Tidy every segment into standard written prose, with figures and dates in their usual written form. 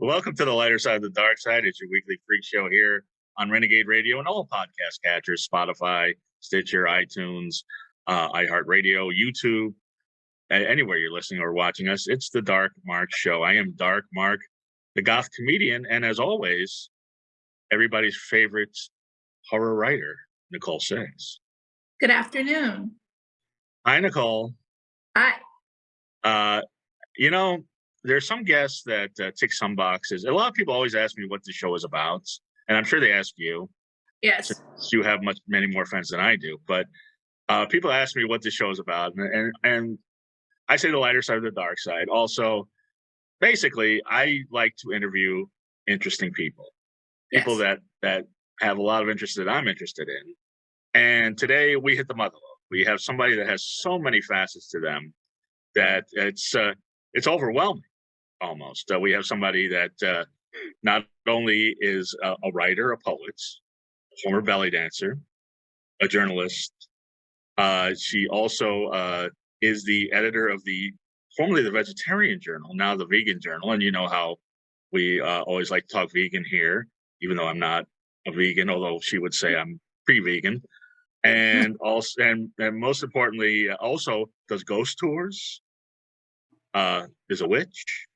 Welcome to the lighter side of the dark side. It's your weekly freak show here on Renegade Radio and all podcast catchers, Spotify, Stitcher, iTunes, iHeartRadio, YouTube, anywhere you're listening or watching us. It's the Dark Mark Show. I am Dark Mark, the goth comedian, and as always, everybody's favorite horror writer, Nicole Six. Good afternoon. Hi, Nicole. Hi. There's some guests that tick some boxes. A lot of people always ask me what the show is about, and I'm sure they ask you. Yes. Since you have many more friends than I do, but people ask me what the show is about, and I say the lighter side of the dark side. Also, basically, I like to interview interesting people Yes. that have a lot of interest that I'm interested in. And today we hit the mother lode. We have somebody that has so many facets to them that it's overwhelming almost. We have somebody that not only is a writer, a poet, a former belly dancer, a journalist. She also is the editor of formerly the Vegetarian Journal, now the Vegan Journal. And you know how we always like to talk vegan here, even though I'm not a vegan, although she would say I'm pre-vegan. And also, and most importantly, also does ghost tours, is a witch,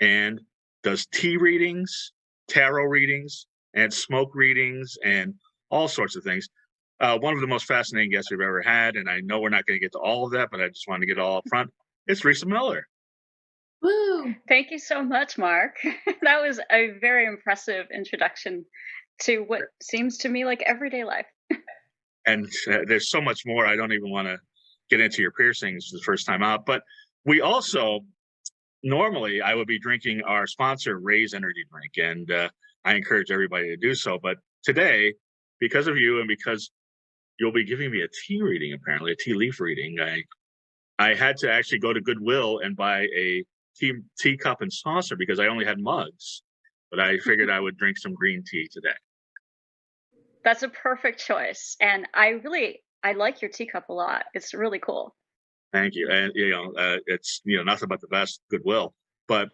and does tea readings, tarot readings, and smoke readings, and all sorts of things. One of the most fascinating guests we've ever had, and I know we're not going to get to all of that, but I just wanted to get it all up front. It's Rissa Miller. Woo! Thank you so much, Mark. That was a very impressive introduction to what seems to me like everyday life. And there's so much more. I don't even want to get into your piercings the first time out, but we also, normally I would be drinking our sponsor, Raise Energy Drink, and I encourage everybody to do so. But today, because of you and because you'll be giving me a tea reading, apparently, a tea leaf reading, I had to actually go to Goodwill and buy a tea cup and saucer because I only had mugs. But I figured I would drink some green tea today. That's a perfect choice. And I like your teacup a lot. It's really cool. Thank you. And, it's, nothing but the best Goodwill. But,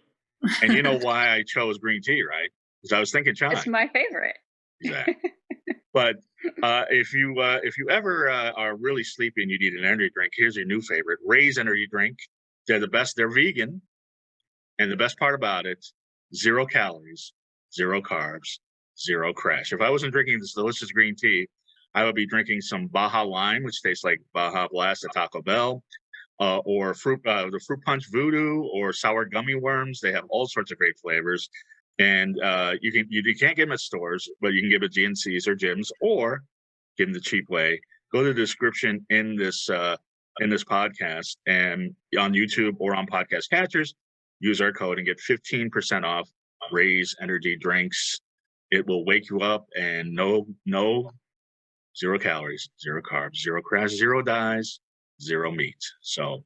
and you know why I chose green tea, right? Because I was thinking chai. It's my favorite. Exactly. But if you ever are really sleepy and you need an energy drink, here's your new favorite, Raise Energy Drink. They're the best. They're vegan. And the best part about it, 0 calories, 0 carbs, 0 crash. If I wasn't drinking this delicious green tea, I would be drinking some Baja Lime, which tastes like Baja Blast at Taco Bell, or the Fruit Punch Voodoo, or sour gummy worms. They have all sorts of great flavors, and you can't get them at stores, but you can get them at GNCs or gyms, or get them the cheap way. Go to the description in this podcast and on YouTube or on Podcast Catchers. Use our code and get 15% off Raise Energy Drinks. It will wake you up, and no 0 calories, 0 carbs, 0 crash, 0 dyes, 0 meat. So,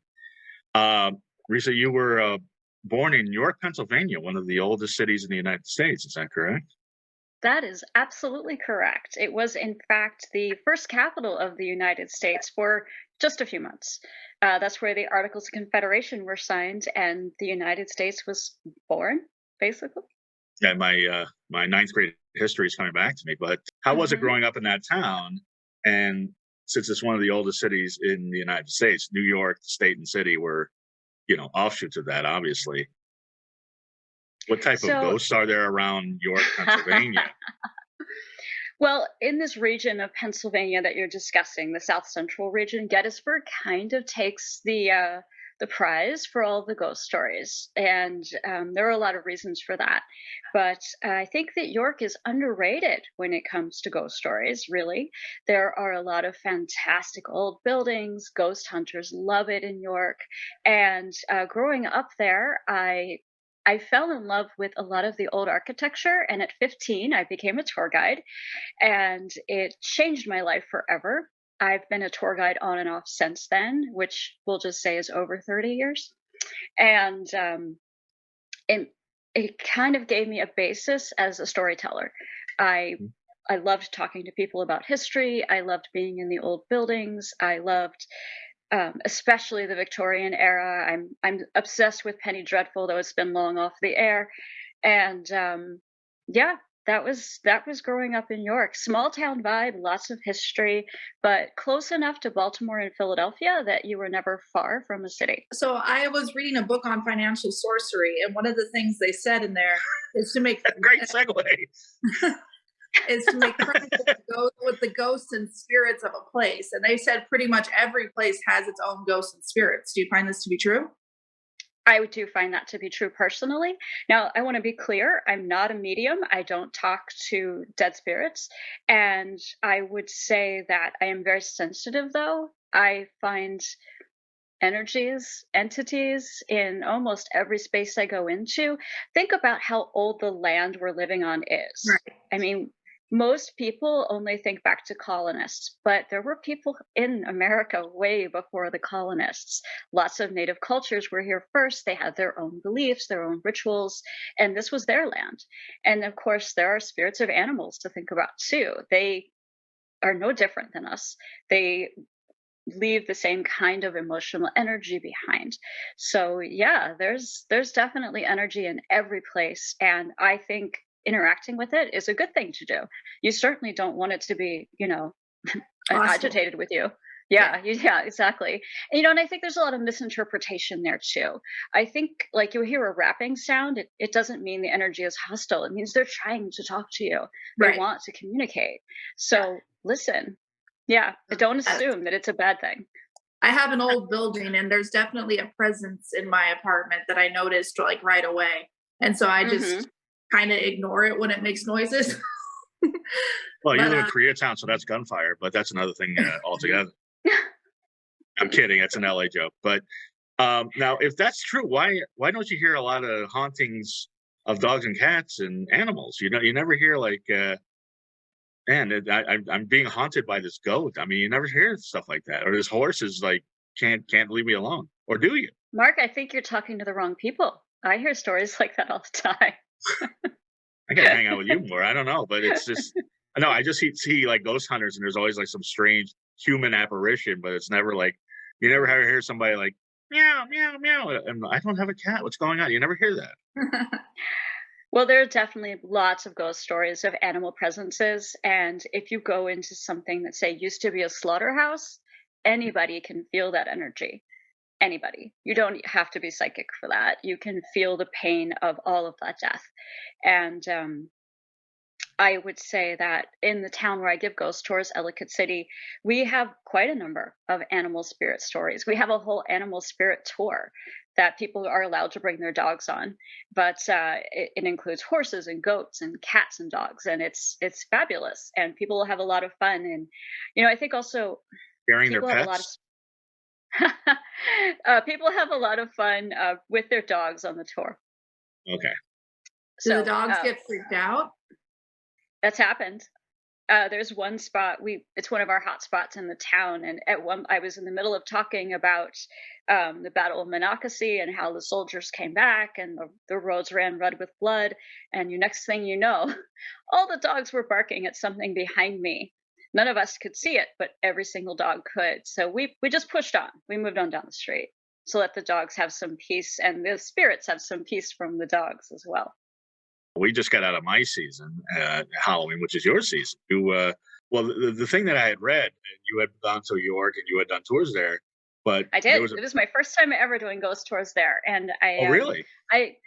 Rissa, you were born in York, Pennsylvania, one of the oldest cities in the United States. Is that correct? That is absolutely correct. It was, in fact, the first capital of the United States for just a few months. That's where the Articles of Confederation were signed, and the United States was born, basically. Yeah, my ninth grade history is coming back to me. But how was it growing up in that town? And since it's one of the oldest cities in the United States, New York, the state and city were, offshoots of that, obviously. What type of ghosts are there around York, Pennsylvania? Well, in this region of Pennsylvania that you're discussing, the South Central region, Gettysburg kind of takes the prize for all the ghost stories, and there are a lot of reasons for that. But I think that York is underrated when it comes to ghost stories. Really, there are a lot of fantastic old buildings. Ghost hunters love it in York, and growing up there, I fell in love with a lot of the old architecture, and at 15, I became a tour guide, and it changed my life forever. I've been a tour guide on and off since then, which we'll just say is over 30 years. And it kind of gave me a basis as a storyteller. I loved talking to people about history. I loved being in the old buildings. I loved especially the Victorian era. I'm obsessed with Penny Dreadful, though it's been long off the air. And yeah, that was growing up in York. Small town vibe, lots of history, but close enough to Baltimore and Philadelphia that you were never far from a city. So I was reading a book on financial sorcery, and one of the things they said in there is to make great segue. is to make friends with the ghosts and spirits of a place. And they said pretty much every place has its own ghosts and spirits. Do you find this to be true? I do find that to be true personally. Now, I want to be clear, I'm not a medium. I don't talk to dead spirits. And I would say that I am very sensitive, though. I find energies, entities in almost every space I go into. Think about how old the land we're living on is. Right. I mean, most people only think back to colonists, but there were people in America way before the colonists. Lots of native cultures were here first. They had their own beliefs, their own rituals, and this was their land. And of course, there are spirits of animals to think about too. They are no different than us. They leave the same kind of emotional energy behind. So yeah, there's definitely energy in every place, and I think interacting with it is a good thing to do. You certainly don't want it to be, agitated with you. Yeah, yeah, exactly. And, and I think there's a lot of misinterpretation there too. I think like you hear a rapping sound, it doesn't mean the energy is hostile. It means they're trying to talk to you. They want to communicate. So listen. Yeah, don't assume that it's a bad thing. I have an old building, and there's definitely a presence in my apartment that I noticed like right away. And so I just kind of ignore it when it makes noises. Well, you live in Koreatown, so that's gunfire, but that's another thing altogether. I'm kidding. It's an LA joke. But now, if that's true, why don't you hear a lot of hauntings of dogs and cats and animals? You never hear like, man, I'm being haunted by this goat. I mean, you never hear stuff like that. Or this horse is like, can't leave me alone. Or do you? Mark, I think you're talking to the wrong people. I hear stories like that all the time. I gotta hang out with you more. I don't know, but it's just no. I just see like ghost hunters, and there's always like some strange human apparition, but it's never like you never hear somebody like meow meow meow. And I don't have a cat. What's going on? You never hear that. Well, there are definitely lots of ghost stories of animal presences, and if you go into something that say used to be a slaughterhouse, anybody can feel that energy. Anybody. You don't have to be psychic for that. You can feel the pain of all of that death. And I would say that in the town where I give ghost tours, Ellicott City, we have quite a number of animal spirit stories. We have a whole animal spirit tour that people are allowed to bring their dogs on, but it includes horses and goats and cats and dogs, and it's fabulous, and people have a lot of fun. And I think also carrying their pets. People have a lot of fun with their dogs on the tour. Okay. So the dogs get freaked out? That's happened. There's one spot it's one of our hot spots in the town, and I was in the middle of talking about the Battle of Monocacy and how the soldiers came back and the roads ran red with blood, and next thing you know, all the dogs were barking at something behind me. None of us could see it, but every single dog could. So we just pushed on. We moved on down the street to let the dogs have some peace, and the spirits have some peace from the dogs as well. We just got out of my season, Halloween, which is your season. The thing that I had read, you had gone to York and you had done tours there, but I did. It was my first time ever doing ghost tours there, and Oh, really?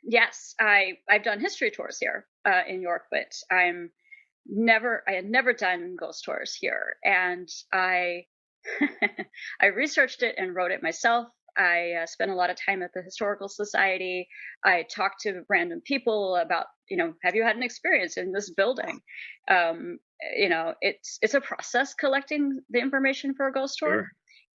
Yes, I've done history tours here in York, but I had never done ghost tours here, and I I researched it and wrote it myself. I spent a lot of time at the Historical Society. I talked to random people about, have you had an experience in this building? It's a process collecting the information for a ghost tour. Sure.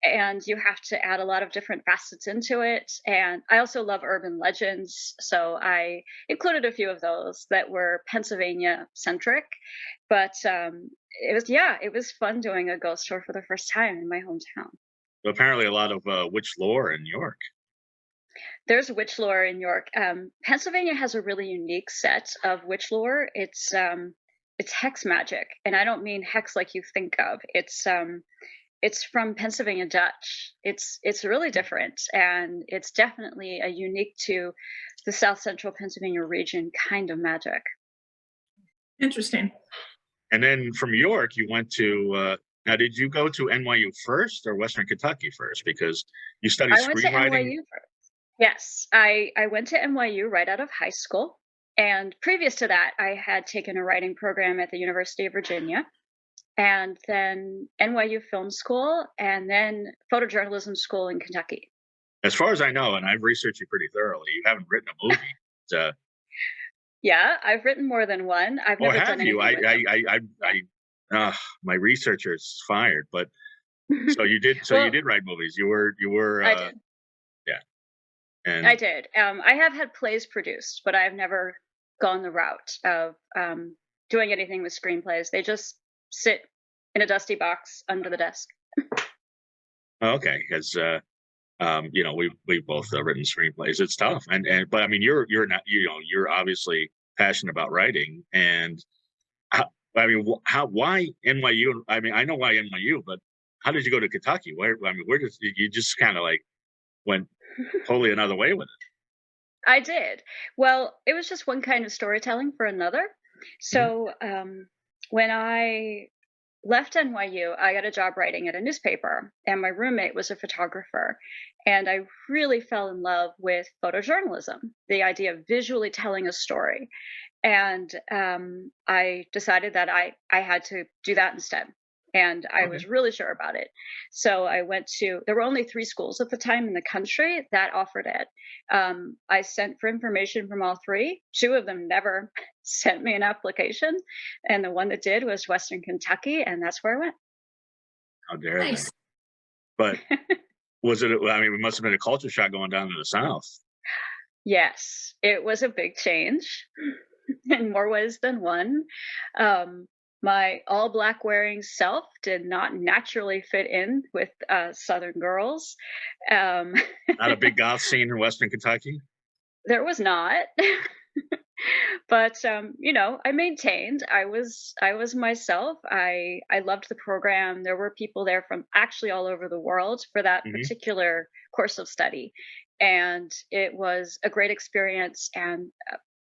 And you have to add a lot of different facets into it. And I also love urban legends. So I included a few of those that were Pennsylvania centric. But it was fun doing a ghost tour for the first time in my hometown. Apparently a lot of witch lore in York. There's witch lore in York. Pennsylvania has a really unique set of witch lore. It's hex magic. And I don't mean hex like you think of. it's from Pennsylvania Dutch. It's really different, and it's definitely a unique to the South Central Pennsylvania region kind of magic. Interesting. And then from York, you went to. Now, did you go to NYU first or Western Kentucky first? Because you studied I went to screenwriting. NYU first. Yes, I went to NYU right out of high school, and previous to that, I had taken a writing program at the University of Virginia, and then NYU Film School, and then photojournalism school in Kentucky. As far as I know, and I've researched you pretty thoroughly, you haven't written a movie. Uh, Yeah, I've written more than one. I've or never have done you? anything with them. My researcher's fired. But so you did. So you Well, did write movies. You were. I did. Yeah. I And did. I have had plays produced, but I've never gone the route of doing anything with screenplays. They just sit in a dusty box under the desk. okay, because we've both written screenplays. It's tough, and but I mean, you're not, you're obviously passionate about writing, and I mean, why NYU? I mean, I know why NYU, but how did you go to Kentucky? Where did you just kind of like went totally another way with I did. Well, it was just one kind of storytelling for another. it? Hmm. So when I left NYU, I got a job writing at a newspaper, and my roommate was a photographer. And I really fell in love with photojournalism, the idea of visually telling a story. And I decided that I had to do that instead. And I Okay. was really sure about it. So I went to, there were only 3 schools at the time in the country that offered it. I sent for information from all 3. 2 of them never sent me an application. And the one that did was Western Kentucky. And that's where I went. How dare they? Nice. But was it? I mean, it must have been a culture shock going down to the South. Yes, it was a big change in more ways than one. My all black wearing self did not naturally fit in with Southern girls. Um, Not a big goth scene in Western Kentucky. there was not. But I maintained. I was myself. I loved the program. There were people there from actually all over the world for that Hmm. particular course of study, and it was a great experience and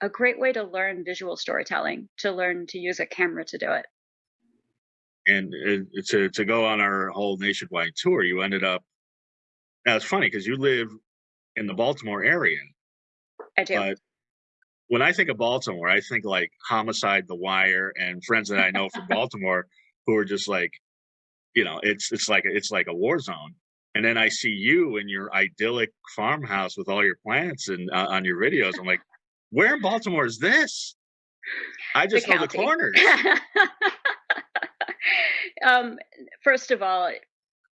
a great way to learn visual storytelling, to learn to use a camera to do it. And to go on our whole nationwide tour, you ended up. Now it's funny because you live in the Baltimore area, I do. but when I think of Baltimore, I think like Homicide, The Wire, and friends that I know from Baltimore who are just like, it's like a war zone. And then I see you in your idyllic farmhouse with all your plants and on your videos. I'm like, where in Baltimore is this? I The just know the county. corners. um, First of all,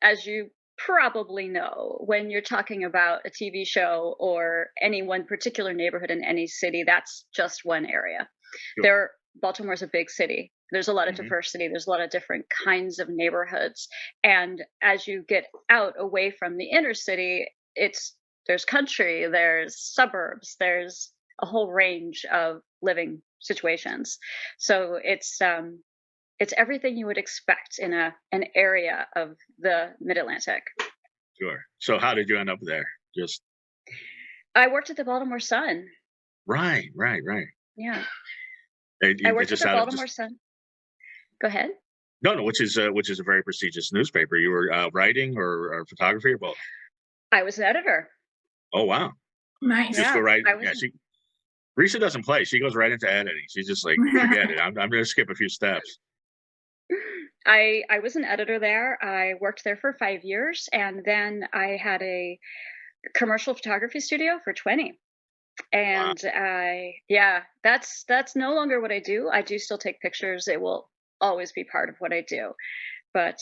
as you probably know, when you're talking about a TV show or any one particular neighborhood in any city, that's just one area. Sure. Baltimore's a big city. There's a lot of Hmm. diversity. There's a lot of different kinds of neighborhoods. And as you get out away from the inner city, there's country, there's suburbs, there's a whole range of living situations. So it's everything you would expect in an area of the Mid-Atlantic. Sure. So how did you end up there? Just I worked at the Baltimore Sun. right. Yeah, It, I it worked at just the out of Baltimore just Sun. Go ahead. no, which is a very prestigious newspaper. You were writing or photography or both. I was an editor. Oh wow. Nice. Just go Yeah, right. I was. Yeah, Rissa doesn't play. She goes right into editing. She's just like, forget it. I'm going to skip a few steps. I was an editor there. I worked there for 5 years, and then I had a commercial photography studio for 20. Wow. And that's no longer what I do. I do still take pictures. It will always be part of what I do. But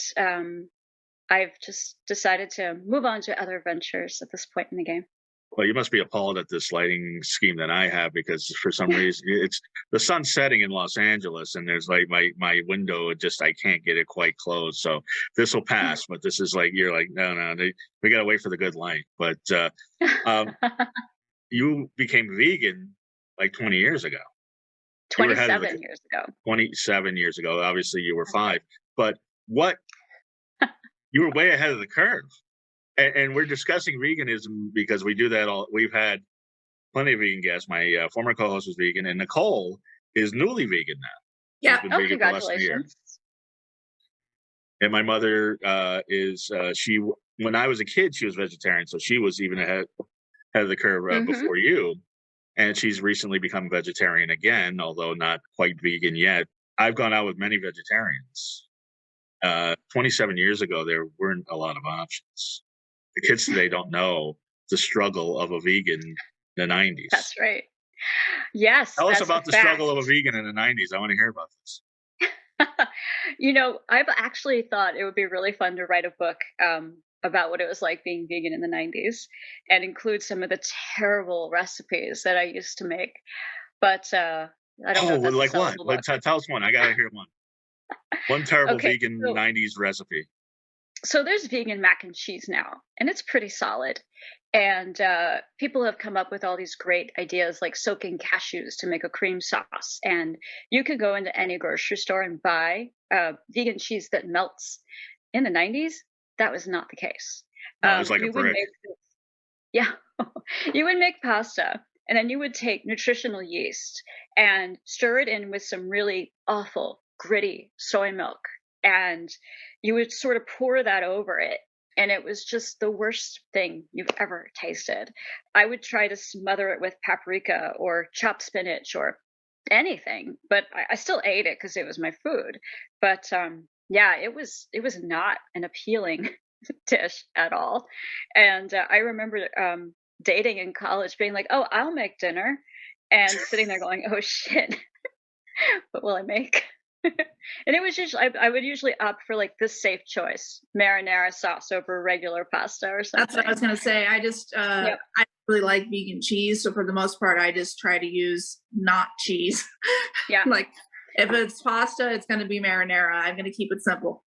I've just decided to move on to other ventures at this point in the game. Well, you must be appalled at this lighting scheme that I have because for some reason it's the sun's setting in Los Angeles and there's like my window I can't get it quite closed. So this will pass, but this is like you're like no, we got to wait for the good light. But um, you became vegan like 20 years ago. You were ahead of 27 years ago. 27 years ago. Obviously, you were 5. But what You were way ahead of the curve. And we're discussing veganism because we do that all. We've had plenty of vegan guests. My former co-host was vegan, and Nicole is newly vegan now. Yeah. She's been Oh, vegan for less than a year. congratulations. And my mother she when I was a kid, she was vegetarian, so she was even ahead of the curve before you. And she's recently become vegetarian again, although not quite vegan yet. I've gone out with many vegetarians. 27 years ago, there weren't a lot of options. The kids today don't know the struggle of a vegan in the 90s. That's right. Yes. Tell us that's about a the fact. struggle of a vegan in the 90s. I want to hear about this. I've actually thought it would be really fun to write a book about what it was like being vegan in the 90s and include some of the terrible recipes that I used to make. But I don't know if that's like a what? sellable book. Tell us one. I got to hear one. One terrible Okay, vegan so- 90s recipe. So there's vegan mac and cheese now, and it's pretty solid. And people have come up with all these great ideas like soaking cashews to make a cream sauce. And you could go into any grocery store and buy vegan cheese that melts. In the 90s, that was not the case. No, it was like a you would brick. make Yeah, you would make pasta, and then you would take nutritional yeast and stir it in with some really awful, gritty soy milk, and you would sort of pour that over it. And it was just the worst thing you've ever tasted. I would try to smother it with paprika or chopped spinach or anything, but I still ate it because it was my food. But yeah, it was not an appealing dish at all. And I remember dating in college being like, oh, I'll make dinner, and sitting there going, oh shit, what will I make? And it was usually I would usually opt for like the safe choice, marinara sauce over regular pasta or something. That's what I was gonna say. I just Yep. I really like vegan cheese, so for the most part, I just try to use not cheese. Yeah. Like if it's pasta, it's gonna be marinara. I'm gonna keep it simple.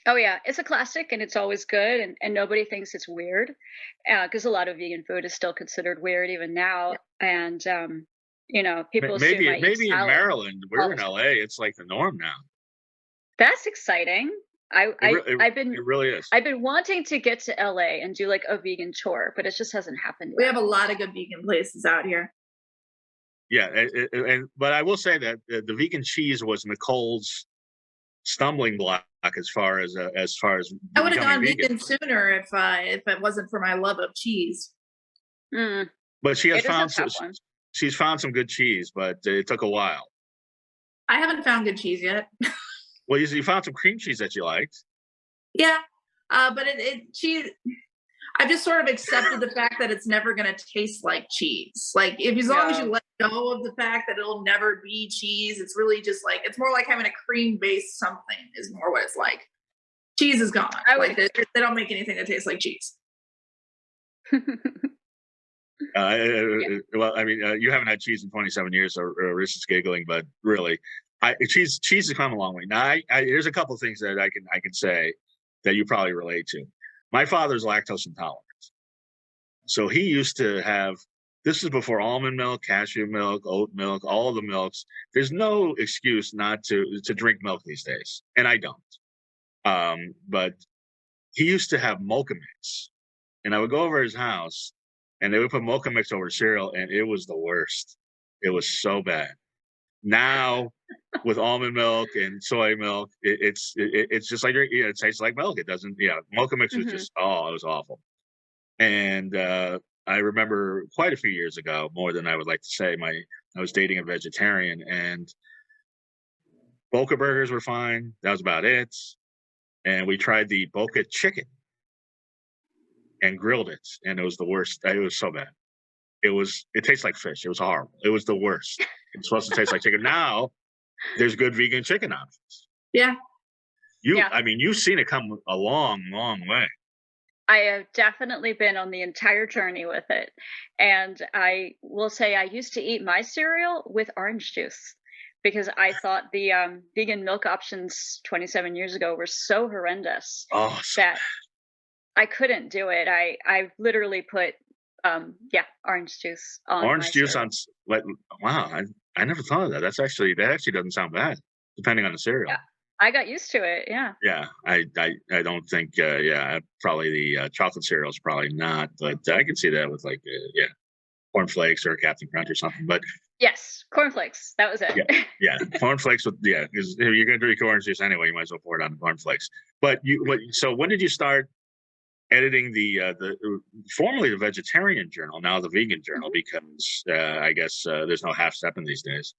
Oh yeah, it's a classic and it's always good, and nobody thinks it's weird because a lot of vegan food is still considered weird even now. And people assume I eat Maybe in salad. Maryland, we're in Also. LA, it's like the norm now. That's exciting. I've been It really is. I've been wanting to get to LA and do like a vegan tour, but it just hasn't happened We yet. have a lot of good vegan places out here. Yeah, but I will say that the vegan cheese was Nicole's stumbling block as far as I would have becoming gone vegan sooner if it wasn't for my love of cheese. Mm, But she has it is a found tough one. she's found some good cheese, but it took a while. I haven't found good cheese yet. Well, you found some cream cheese that you liked. Yeah, but cheese. I've just sort of accepted the fact that it's never going to taste like cheese. Like as long as you Yeah. let go of the fact that it'll never be cheese, it's really just like it's more like having a cream-based something is more what it's like. Cheese is gone. I would- Like they don't make anything that tastes like cheese. Well, I mean, you haven't had cheese in 27 years, so Riss is giggling, but really, cheese has come a long way. Now, there's a couple of things that I can say that you probably relate to. My father's lactose intolerant, so he used to have. This is before almond milk, cashew milk, oat milk, all the milks. There's no excuse not to drink milk these days, and I don't. But he used to have mocha mix, and I would go over his house, and they would put mocha mix over cereal, and it was the worst. It was so bad. Now, with almond milk and soy milk, it's just like it tastes like milk. It doesn't. Yeah, mocha mix was just it was awful. And I remember quite a few years ago, more than I would like to say, I was dating a vegetarian, and Boca burgers were fine. That was about it. And we tried the Boca chicken and grilled it, and it was the worst. It was so bad. It tastes like fish. It was horrible. It was the worst. It's supposed to taste like chicken. Now there's good vegan chicken options. Yeah. I mean, you've seen it come a long, long way. I have definitely been on the entire journey with it. And I will say I used to eat my cereal with orange juice because I thought the vegan milk options 27 years ago were so horrendous that I couldn't do it. I literally put orange juice on orange my juice cereal. on wow, I never thought of that. That actually doesn't sound bad, depending on the cereal. Yeah. I got used to it. Yeah. Yeah, I don't think, yeah, probably the chocolate cereal is probably not, but I can see that with like, yeah, cornflakes or Captain Crunch or something. But Yes, cornflakes. That was it. yeah, yeah, cornflakes with, yeah, because if you're gonna drink orange juice anyway, you might as well pour it on the cornflakes. But so when did you start editing the formerly the vegetarian journal, now the vegan journal, because I guess there's no half step in these days.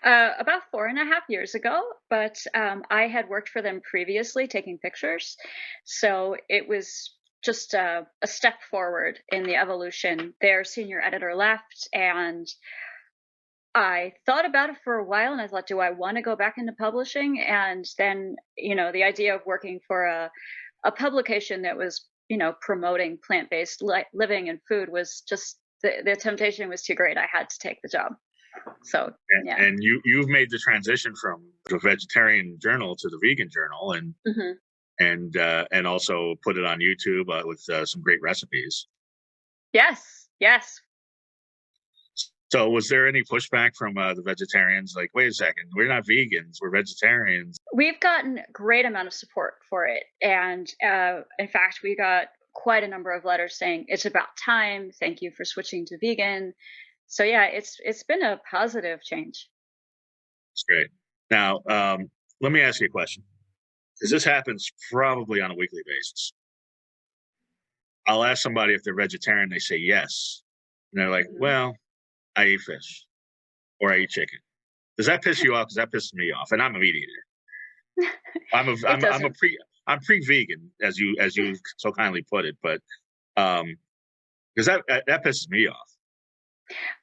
About 4.5 years ago, but I had worked for them previously taking pictures. So it was just a step forward in the evolution. Their senior editor left, and I thought about it for a while and I thought, do I want to go back into publishing? And then, the idea of working for a publication that was, promoting plant-based living and food was just the temptation was too great. I had to take the job. So yeah. And you've made the transition from the vegetarian journal to the vegan journal, and Hmm. and also put it on YouTube with some great recipes. Yes, yes. So was there any pushback from the vegetarians? Like, wait a second, we're not vegans, we're vegetarians. We've gotten a great amount of support for it. And in fact, we got quite a number of letters saying it's about time. Thank you for switching to vegan. So yeah, it's been a positive change. It's great. Now, let me ask you a question, because this happens probably on a weekly basis. I'll ask somebody if they're vegetarian, they say yes. And they're like, Mhm. well, I eat fish or I eat chicken. Does that piss you off? Because that pisses me off, and I'm a meat eater. It doesn't. I'm pre-vegan, as you so kindly put it, but because that pisses me off.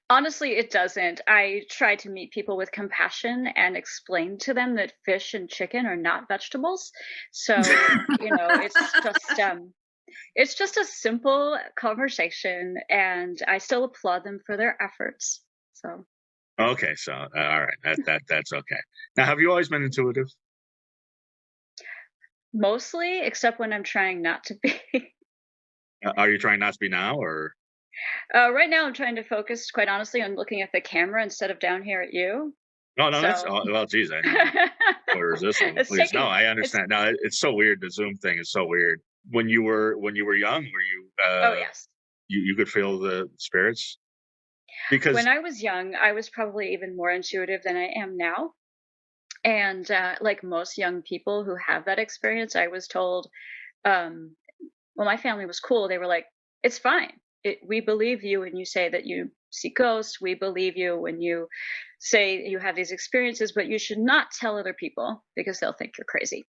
Honestly, it doesn't. I try to meet people with compassion and explain to them that fish and chicken are not vegetables. So, it's just a simple conversation and I still applaud them for their efforts. So, Okay, so all right, that's okay. Now, have you always been intuitive? mostly except when I'm trying not to be. Are you trying not to be now, or Right now I'm trying to focus quite honestly on looking at the camera instead of down here at you. no? No, that's So, well, geez, I know. Or is this one, it's please? No, taking I it's understand. No, it's so weird. The Zoom thing is so weird. When you were young, were you oh yes. you could feel the spirits? When Because I was young, I was probably even more intuitive than I am now. And like most young people who have that experience, I was told, um, well, my family was cool. They were like, it's fine. We believe you when you say that you see ghosts. We believe you when you say you have these experiences, but you should not tell other people because they'll think you're crazy.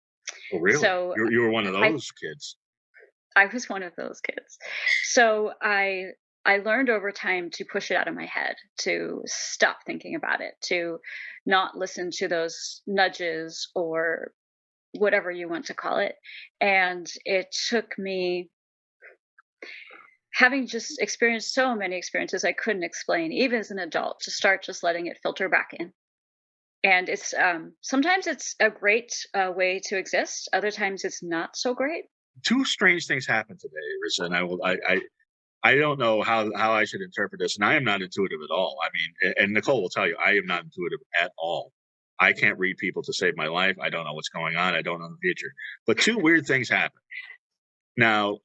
oh, really, So you were one of I those kids. I was one of those kids. So I learned over time to push it out of my head, to stop thinking about it, to not listen to those nudges or whatever you want to call it. And it took me having just experienced so many experiences I couldn't explain, even as an adult, to start just letting it filter back in. And it's sometimes it's a great way to exist. Other times it's not so great. Two strange things happened today, Rissa, and I don't know how I should interpret this, and I am not intuitive at all. I mean, and Nicole will tell you, I am not intuitive at all. I can't read people to save my life. I don't know what's going on. I don't know the future. But two weird things happened. Now,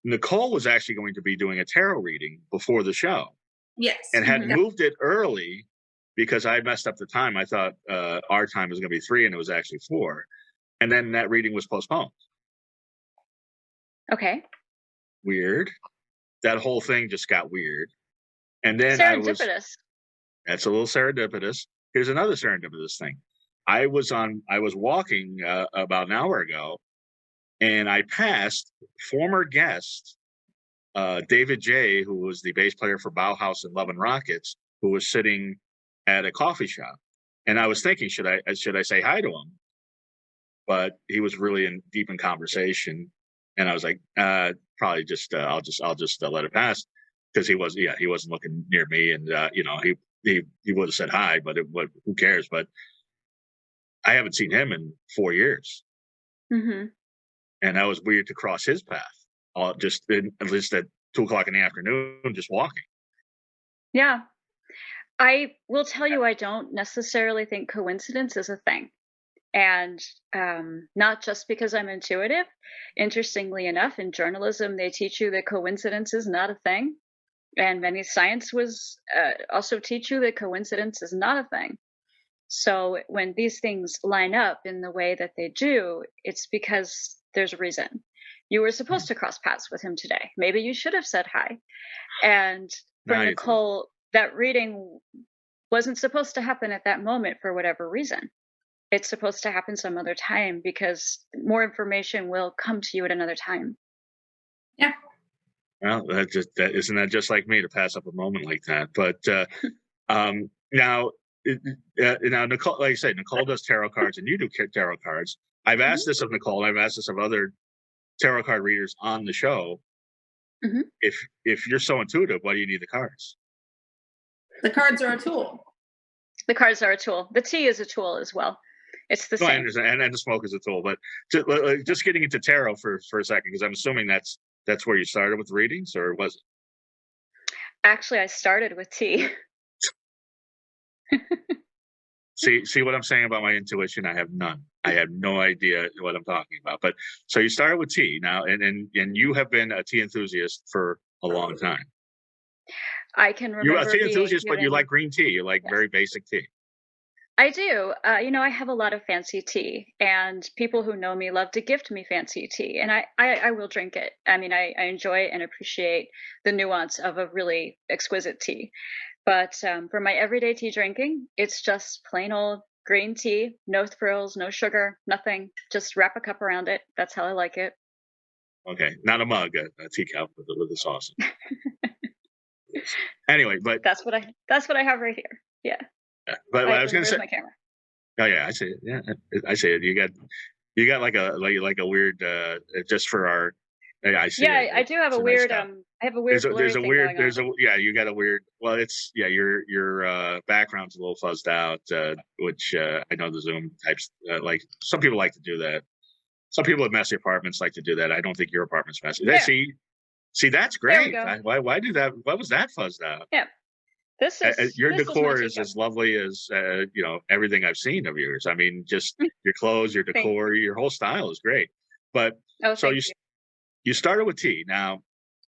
Nicole was actually going to be doing a tarot reading before the show Yes. and had Mhm. moved it early because I messed up the time. I thought our time was going to be 3 and it was actually 4. And then that reading was postponed. Okay. Weird. That whole thing just got weird. And then Serendipitous. that's a little serendipitous. Here's another serendipitous thing. I was walking about an hour ago, and I passed former guest David J, who was the bass player for Bauhaus and Love and Rockets, who was sitting at a coffee shop. And I was thinking, should I say hi to him? But he was really deep in conversation, and I was like, probably just I'll just let it pass, because he wasn't looking near me, and he would have said hi, but who cares? But I haven't seen him in 4 years, Hmm. and that was weird to cross his path. At least at 2 o'clock in the afternoon, just walking. Yeah. I will tell you, I don't necessarily think coincidence is a thing. And not just because I'm intuitive. Interestingly enough, in journalism, they teach you that coincidence is not a thing. And many science was also teach you that coincidence is not a thing. So when these things line up in the way that they do, it's because there's a reason. You were supposed to cross paths with him today. Maybe you should have said hi. And for Nice. Nicole, that reading wasn't supposed to happen at that moment for whatever reason. It's supposed to happen some other time because more information will come to you at another time. Yeah. Well, that isn't that just like me to pass up a moment like that. But now, now Nicole, like I said, Nicole does tarot cards, and you do tarot cards. I've asked this of Nicole. I've asked this of other tarot card readers on the show. Mm-hmm. If you're so intuitive, why do you need the cards? The cards are a tool. The cards are a tool. The tea is a tool as well. It's the same. I understand, and the smoke is a tool. But just getting into tarot for a second, because I'm assuming that's where you started with readings, or was it? Actually, I started with tea. See what I'm saying about my intuition? I have none. I have no idea what I'm talking about. But so you started with tea now, and you have been a tea enthusiast for a long time. I can remember. You're a tea enthusiast, but you like green tea. You like Yes. very basic tea. I do. I have a lot of fancy tea, and people who know me love to gift me fancy tea, and I will drink it. I mean, I enjoy and appreciate the nuance of a really exquisite tea. But for my everyday tea drinking, it's just plain old green tea, no thrills, no sugar, nothing. Just wrap a cup around it. That's how I like it. Okay, not a mug, a teacup with the sauce. Anyway, but that's what I have right here. Yeah. But I was going to say, my camera. Oh yeah, I see it. Yeah, I see it. You got like a weird just for our. I see. Yeah, it. I do have a weird. I have a weird. There's a weird. There's a you got a weird. Well, it's your background's a little fuzzed out, which I know the Zoom types like some people like to do that. Some people with messy apartments like to do that. I don't think your apartment's messy. Yeah. See, that's great. Why do that? Why was that fuzzed out? Yeah. Your decor is as lovely as everything I've seen of yours. I mean, just your clothes, your decor, your whole style is great. But so you started with tea. Now,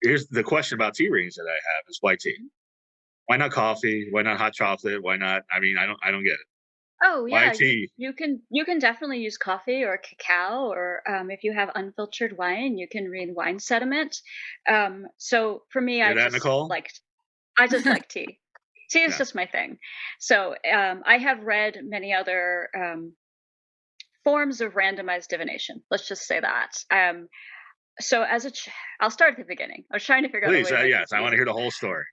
here's the question about tea readings that I have: is why tea? Why not coffee? Why not hot chocolate? Why not? I mean, I don't get it. Oh yeah, why tea? You can definitely use coffee or cacao, or if you have unfiltered wine, you can read wine sediment. So for me, I just like tea. Tea is just my thing. So I have read many other forms of randomized divination. Let's just say that. So I'll start at the beginning. I was trying to figure out. Please, yes, I want to hear the whole story.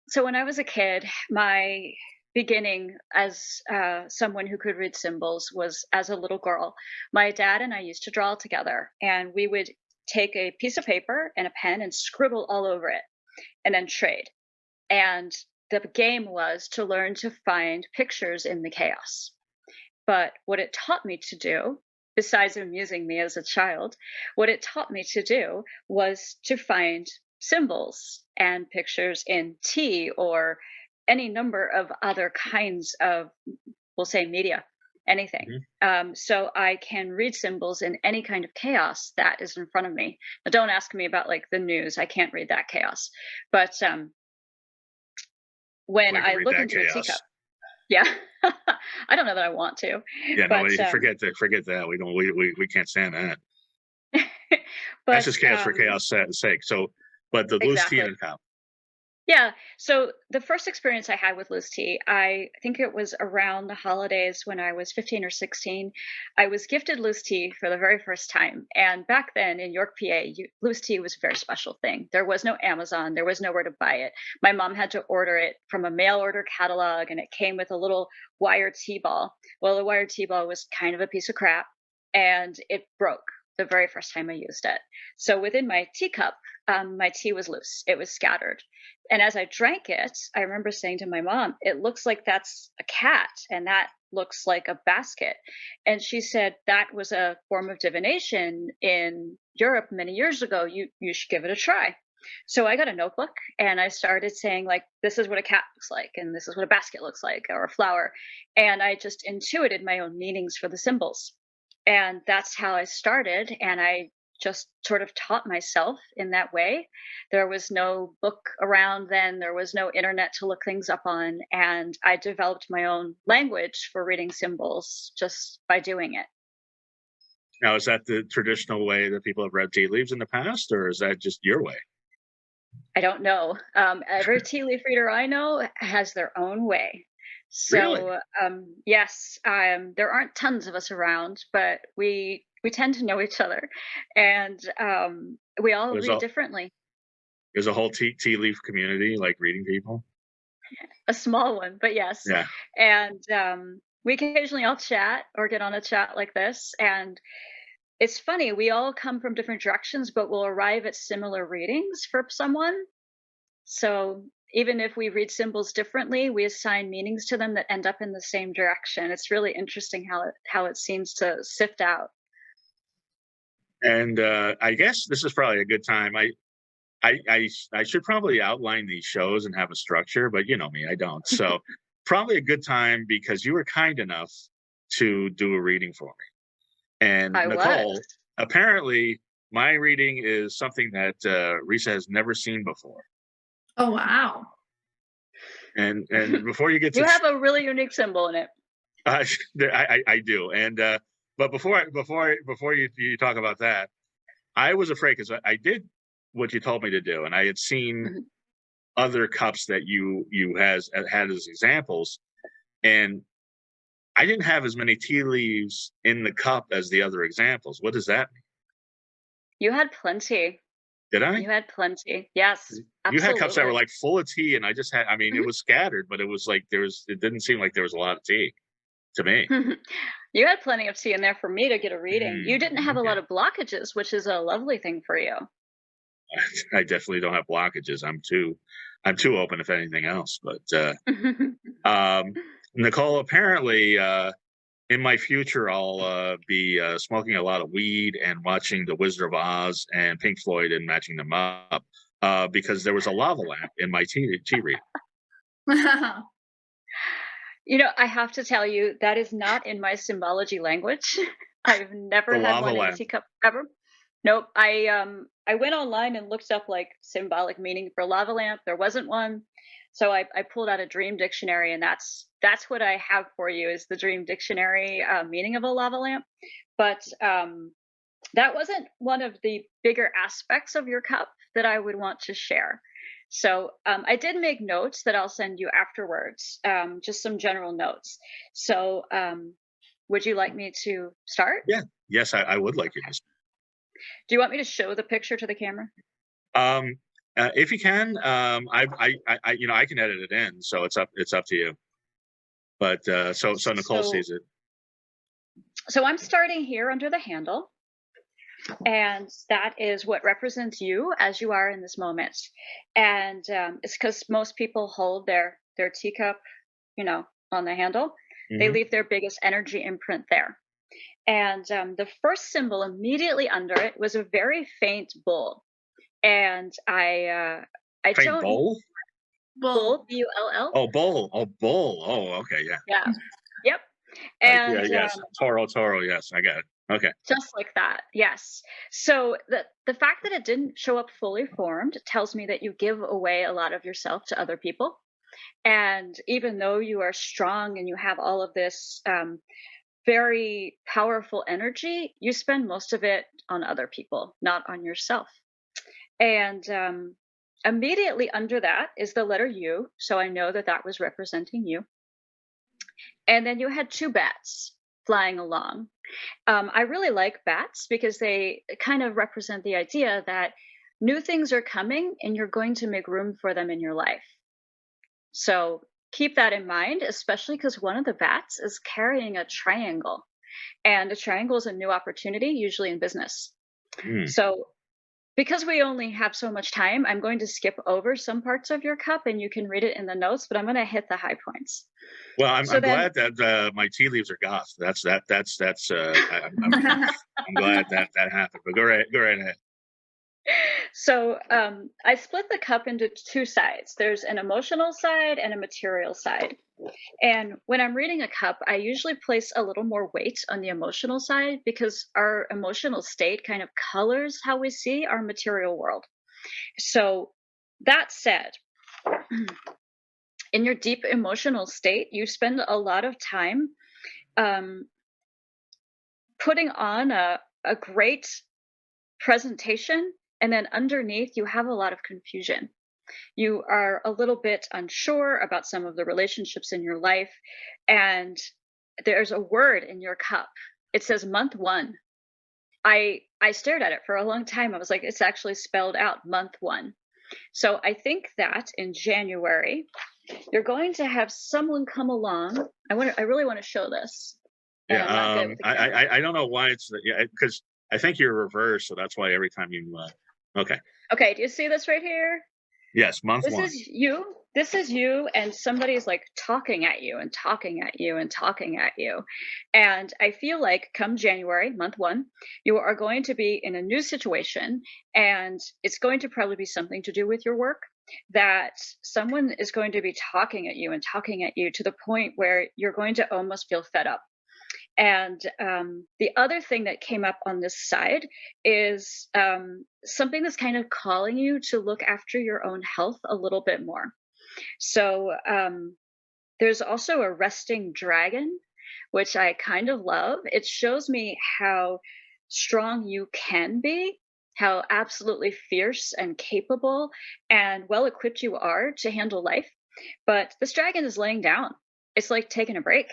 So when I was a kid, my beginning as someone who could read symbols was as a little girl. My dad and I used to draw together, and we would take a piece of paper and a pen and scribble all over it, and then trade. And the game was to learn to find pictures in the chaos. But what it taught me to do, besides amusing me as a child, what it taught me to do was to find symbols and pictures in tea or any number of other kinds of, we'll say, media, anything. Mm-hmm. So I can read symbols in any kind of chaos that is in front of me. Now, don't ask me about like the news. I can't read that chaos. But when I look into a teacup, yeah, I don't know that I want to. Yeah, but, no, forget that. We don't. We can't stand that. But that's just chaos for chaos' sake. So, but the loose tea and cow. Yeah. So the first experience I had with loose tea, I think it was around the holidays when I was 15 or 16. I was gifted loose tea for the very first time. And back then in York, PA, loose tea was a very special thing. There was no Amazon. There was nowhere to buy it. My mom had to order it from a mail order catalog, and it came with a little wire tea ball. Well, the wire tea ball was kind of a piece of crap, and it broke the very first time I used it. So within my teacup, my tea was loose. It was scattered. And as I drank it, I remember saying to my mom, it looks like that's a cat, and that looks like a basket. And she said that was a form of divination in Europe many years ago. You should give it a try. So I got a notebook and I started saying, like, this is what a cat looks like, and this is what a basket looks like, or a flower. And I just intuited my own meanings for the symbols. And that's how I started. And I just sort of taught myself in that way. There was no book around then, there was no internet to look things up on. And I developed my own language for reading symbols just by doing it. Now, is that the traditional way that people have read tea leaves in the past, or is that just your way? I don't know. Every tea leaf reader I know has their own way. Really? So yes, there aren't tons of us around, but we tend to know each other, and we all There's read a differently. there's a whole tea leaf community like reading people. A small one, but yes. Yeah. And we occasionally all chat or get on a chat like this, and it's funny. We all come from different directions, but we'll arrive at similar readings for someone. So even if we read symbols differently, we assign meanings to them that end up in the same direction. It's really interesting how it seems to sift out. And I guess this is probably a good time. I should probably outline these shows and have a structure, but you know me, I don't. So probably a good time because you were kind enough to do a reading for me. And I Nicole, was. apparently my reading is something that Rissa has never seen before. Oh, wow. And before you get You to have a really unique symbol in it. uh, I do. And but before you talk about that, I was afraid because I did what you told me to do, and I had seen Mhm. other cups that you had as examples, and I didn't have as many tea leaves in the cup as the other examples. What does that mean? You had plenty. Did I? You had plenty. Yes, You had cups that were absolutely. like full of tea, and I just had. I mean, it Mhm. was scattered, but it was like there was. It didn't seem like there was a lot of tea to me. You had plenty of tea in there for me to get a reading. You didn't have a lot Okay, of blockages, which is a lovely thing for you. I definitely don't have blockages. I'm too open, if anything else. But Nicole, apparently, in my future, I'll be smoking a lot of weed and watching The Wizard of Oz and Pink Floyd and matching them up because there was a lava lamp in my tea read. I have to tell you, that is not in my symbology language. I've The never had lava one in a lamp. teacup ever. Nope. I went online and looked up like symbolic meaning for lava lamp. There wasn't one. So I pulled out a dream dictionary, and that's what I have for you is the dream dictionary meaning of a lava lamp. But that wasn't one of the bigger aspects of your cup that I would want to share. So I did make notes that I'll send you afterwards, just some general notes. So would you like me to start? Yeah. Yes, I would like you to. Do you want me to show the picture to the camera? Um, if you can, I can edit it in, so it's up to you. But so Nicole So sees it. so I'm starting here under the handle, and that is what represents you as you are in this moment. And it's because most people hold their teacup, on the handle. They Hmm. leave their biggest energy imprint there. And the first symbol immediately under it was a very faint bull. And I Faint don't bowl. bull Well, bull. Oh, bowl. Oh, bowl. Oh, okay, yeah. Yeah. Yep. Like yeah, And yes. Toro. Yes, I got it. Okay. just like that, yes. So the fact that it didn't show up fully formed tells me that you give away a lot of yourself to other people. And even though you are strong and you have all of this very powerful energy, you spend most of it on other people, not on yourself. And immediately under that is the letter U. So I know that that was representing you. And then you had two bats flying along. I really like bats because they kind of represent the idea that new things are coming and you're going to make room for them in your life. So keep that in mind, especially because one of the bats is carrying a triangle. And a triangle is a new opportunity, usually in business. Hmm. So because we only have so much time, I'm going to skip over some parts of your cup and you can read it in the notes, but I'm going to hit the high points. Well, So I'm then, glad that my tea leaves are goth. That's I'm glad that happened. But go right ahead. So I split the cup into two sides. There's an emotional side and a material side. And when I'm reading a cup, I usually place a little more weight on the emotional side because our emotional state kind of colors how we see our material world. So that said, in your deep emotional state, you spend a lot of time um, putting on a great presentation, and then underneath, you have a lot of confusion. You are a little bit unsure about some of the relationships in your life, and there's a word in your cup. It says month one. I stared at it for a long time. I was like, it's actually spelled out month one. So I think that in January, you're going to have someone come along. I really want to show this. And I'm not Yeah, good with the camera. I don't know why it's because I think you're reversed, so that's why every time you okay. Okay, do you see this right here? Yes, month This one. is you. This is you, and somebody's like talking at you and talking at you and talking at you. And I feel like come January, month one, you are going to be in a new situation, and it's going to probably be something to do with your work. That someone is going to be talking at you and talking at you to the point where you're going to almost feel fed up. And the other thing that came up on this side is something that's kind of calling you to look after your own health a little bit more. So there's also a resting dragon, which I kind of love. It shows me how strong you can be, how absolutely fierce and capable and well equipped you are to handle life. But this dragon is laying down. It's like taking a break,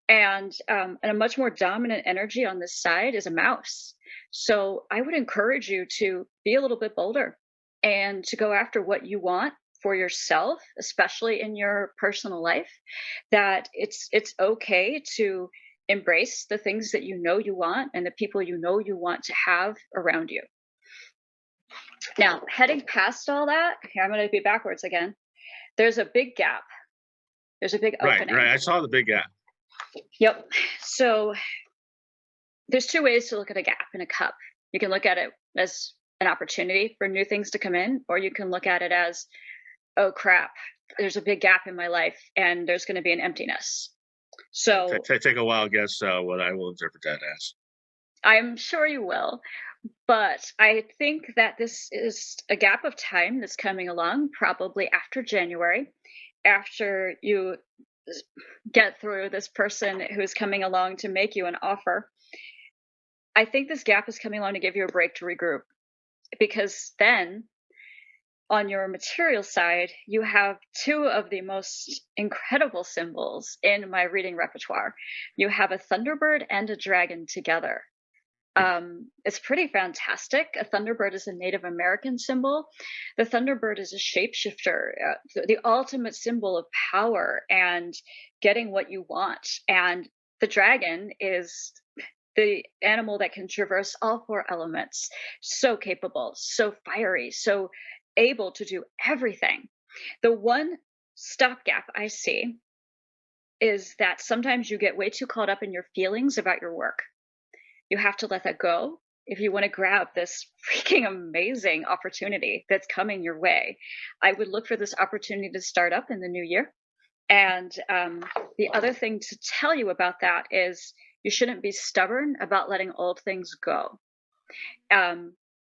and a much more dominant energy on this side is a mouse. So I would encourage you to be a little bit bolder and to go after what you want for yourself, especially in your personal life. That it's okay to embrace the things that you know you want and the people you know you want to have around you. Now, heading past all that, here I'm going to be backwards again. There's a big gap. There's a big opening. Right. I saw the big gap. Yep. So there's two ways to look at a gap in a cup. You can look at it as an opportunity for new things to come in, or you can look at it as, oh crap, there's a big gap in my life and there's going to be an emptiness. So Take a wild guess what I will interpret that as. I'm sure you will. But I think that this is a gap of time that's coming along, probably after January, after you get through this person who's coming along to make you an offer. I think this gap is coming along to give you a break to regroup, because then on your material side, you have two of the most incredible symbols in my reading repertoire. You have a thunderbird and a dragon together. It's pretty fantastic. A thunderbird is a Native American symbol. The thunderbird is a shapeshifter, the ultimate symbol of power and getting what you want. And the dragon is the animal that can traverse all four elements. So capable, so fiery, so able to do everything. The one stopgap I see is that sometimes you get way too caught up in your feelings about your work. You have to let that go if you want to grab this freaking amazing opportunity that's coming your way. I would look for this opportunity to start up in the new year. And the other thing to tell you about that is you shouldn't be stubborn about letting old things go.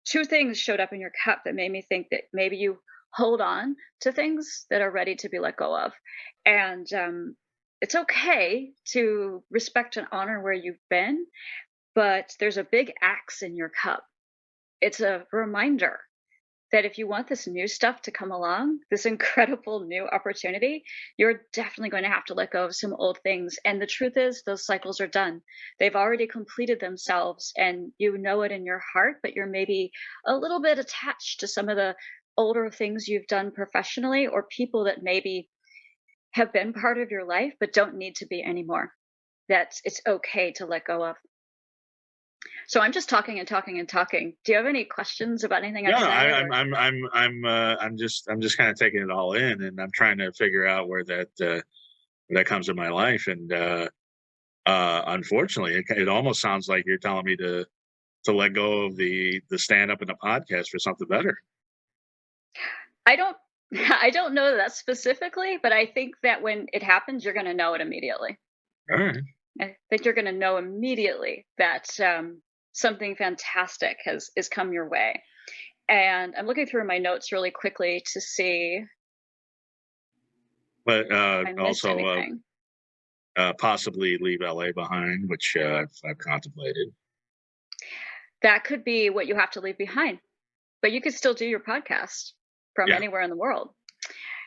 Two things showed up in your cup that made me think that maybe you hold on to things that are ready to be let go of. And it's okay to respect and honor where you've been, but there's a big axe in your cup. It's a reminder that if you want this new stuff to come along, this incredible new opportunity, you're definitely going to have to let go of some old things. And the truth is, those cycles are done. They've already completed themselves, and you know it in your heart, but you're maybe a little bit attached to some of the older things you've done professionally, or people that maybe have been part of your life but don't need to be anymore. That it's okay to let go of. So I'm just talking and talking and talking. Do you have any questions about anything I've No, said? I'm just kind of taking it all in, and I'm trying to figure out where that comes in my life. And unfortunately, it almost sounds like you're telling me to to let go of the stand up and the podcast for something better. I don't I don't know that specifically, but I think that when it happens, you're going to know it immediately. All right. I think you're going to know immediately that something fantastic is come your way. And I'm looking through my notes really quickly to see But if I missed also anything. possibly leave LA behind, which I've contemplated. That could be what you have to leave behind, but you could still do your podcast from Yeah. anywhere in the world.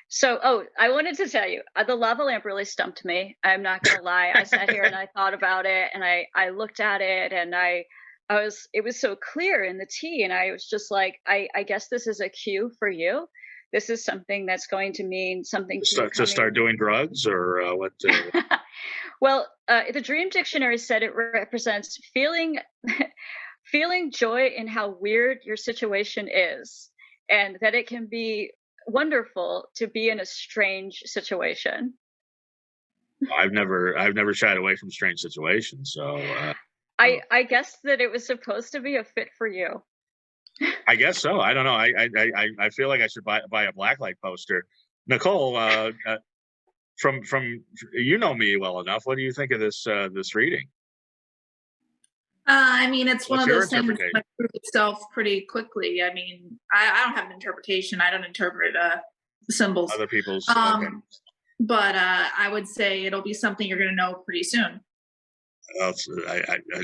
So, I wanted to tell you, the lava lamp really stumped me. I'm not gonna lie. I sat here and I thought about it, and I looked at it, and it was so clear in the tea, and I was just like, I guess this is a cue for you. This is something that's going to mean something to you To start doing drugs or what? Well, the Dream Dictionary said it represents feeling feeling joy in how weird your situation is, and that it can be wonderful to be in a strange situation. I've never shied away from strange situations, so I guess that it was supposed to be a fit for you. I guess so. I don't know. I feel like I should buy a blacklight poster. Nicole, from you know me well enough. What do you think of this reading? I mean, it's one What's of your those things that interpretation? might prove itself pretty quickly. I mean, I don't have an interpretation. I don't interpret symbols. Other people's. Okay. Okay. But I would say it'll be something you're going to know pretty soon. Well, it's,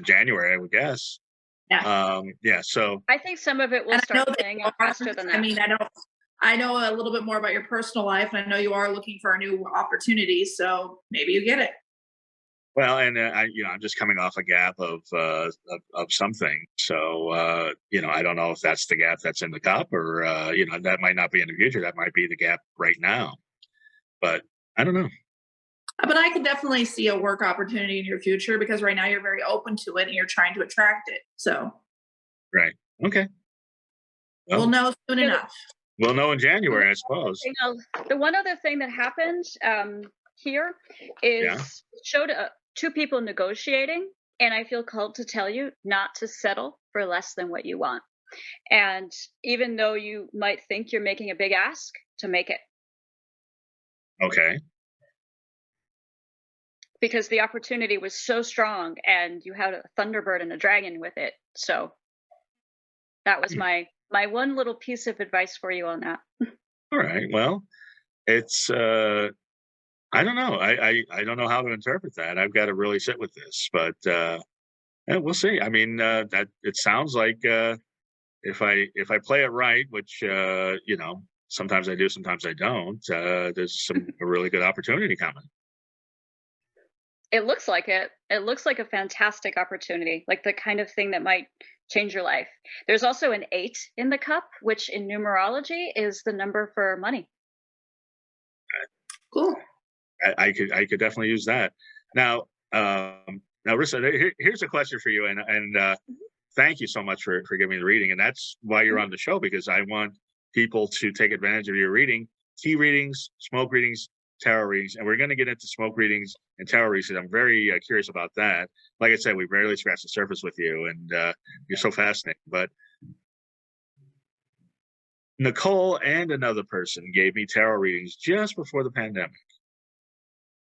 January, I would guess. Yeah. Yeah. So I think some of it will And I know start that playing you out are- faster than that. I mean, I know a little bit more about your personal life, and I know you are looking for a new opportunity. So maybe you get it. well, and I'm just coming off a gap of something. So I don't know if that's the gap that's in the cup, or that might not be in the future. That might be the gap right now. But I don't know. But I could definitely see a work opportunity in your future because right now you're very open to it and you're trying to attract it. So Right. Okay. Well, we'll know soon Yeah. enough. we'll know in January, I suppose. The one other thing that happened here is Yeah. showed two people negotiating, and I feel called to tell you not to settle for less than what you want. And even though you might think you're making a big ask, to make it, Okay. because the opportunity was so strong and you had a thunderbird and a dragon with it. So that was my one little piece of advice for you on that. All right. Well, it's I don't know. I don't know how to interpret that. I've got to really sit with this, but yeah, we'll see. I mean, that it sounds like if I play it right, which sometimes I do, sometimes I don't. There's a really good opportunity coming. It looks like it. It looks like a fantastic opportunity, like the kind of thing that might change your life. There's also an 8 in the cup, which in numerology is the number for money. Cool. I could definitely use that. Now, Rissa, here's a question for you, and thank you so much for giving me the reading, and that's why you're on the show, because I want people to take advantage of your reading, tea readings, smoke readings, tarot readings, and we're going to get into smoke readings and tarot readings. I'm very curious about that. Like I said, we barely scratched the surface with you, and you're so fascinating. But Nicole and another person gave me tarot readings just before the pandemic,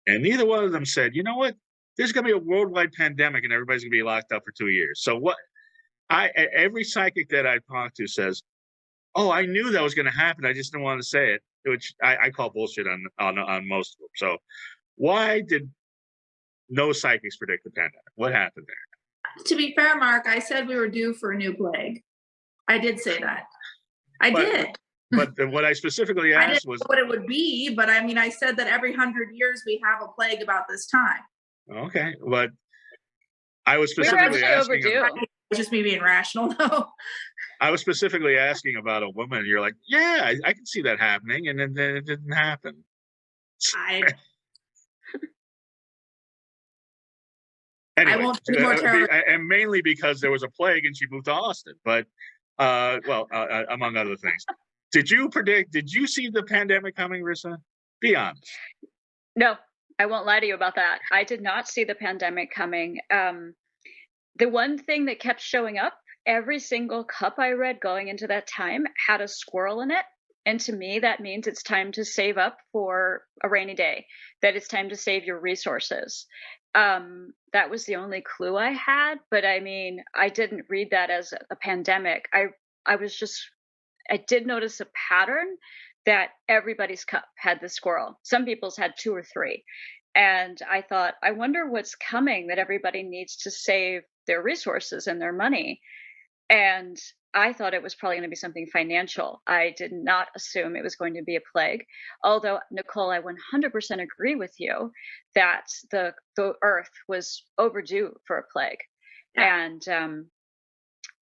and neither one of them said, you know what, there's going to be a worldwide pandemic and everybody's going to be locked up for 2 years. So what? Every psychic that I talk to says, oh, I knew that was going to happen. I just didn't want to say it, which I call bullshit on most of them. So why did no psychics predict the pandemic? What happened there? To be fair, Mark, I said we were due for a new plague. I did say that. I did. But what I specifically I asked didn't was know what it would be, but I mean, I said that every 100 years we have a plague about this time. okay, but I was We were specifically actually asking. overdue. It's just me being rational, though. I was specifically asking about a woman. You're like, yeah, I can see that happening, and then it didn't happen. Anyway, won't do more tarot. and mainly because there was a plague and she moved to Austin. But among other things, did you see the pandemic coming, Rissa? Be honest. No, I won't lie to you about that. I did not see the pandemic coming. The one thing that kept showing up every single cup I read going into that time had a squirrel in it. And to me, that means it's time to save up for a rainy day, that it's time to save your resources. That was the only clue I had. But I mean, I didn't read that as a pandemic. I was just, I did notice a pattern that everybody's cup had the squirrel. Some people's had two or three. And I thought, I wonder what's coming that everybody needs to save their resources and their money. And I thought it was probably going to be something financial. I did not assume it was going to be a plague. Although, Nicole, I 100% agree with you that the earth was overdue for a plague. Yeah. And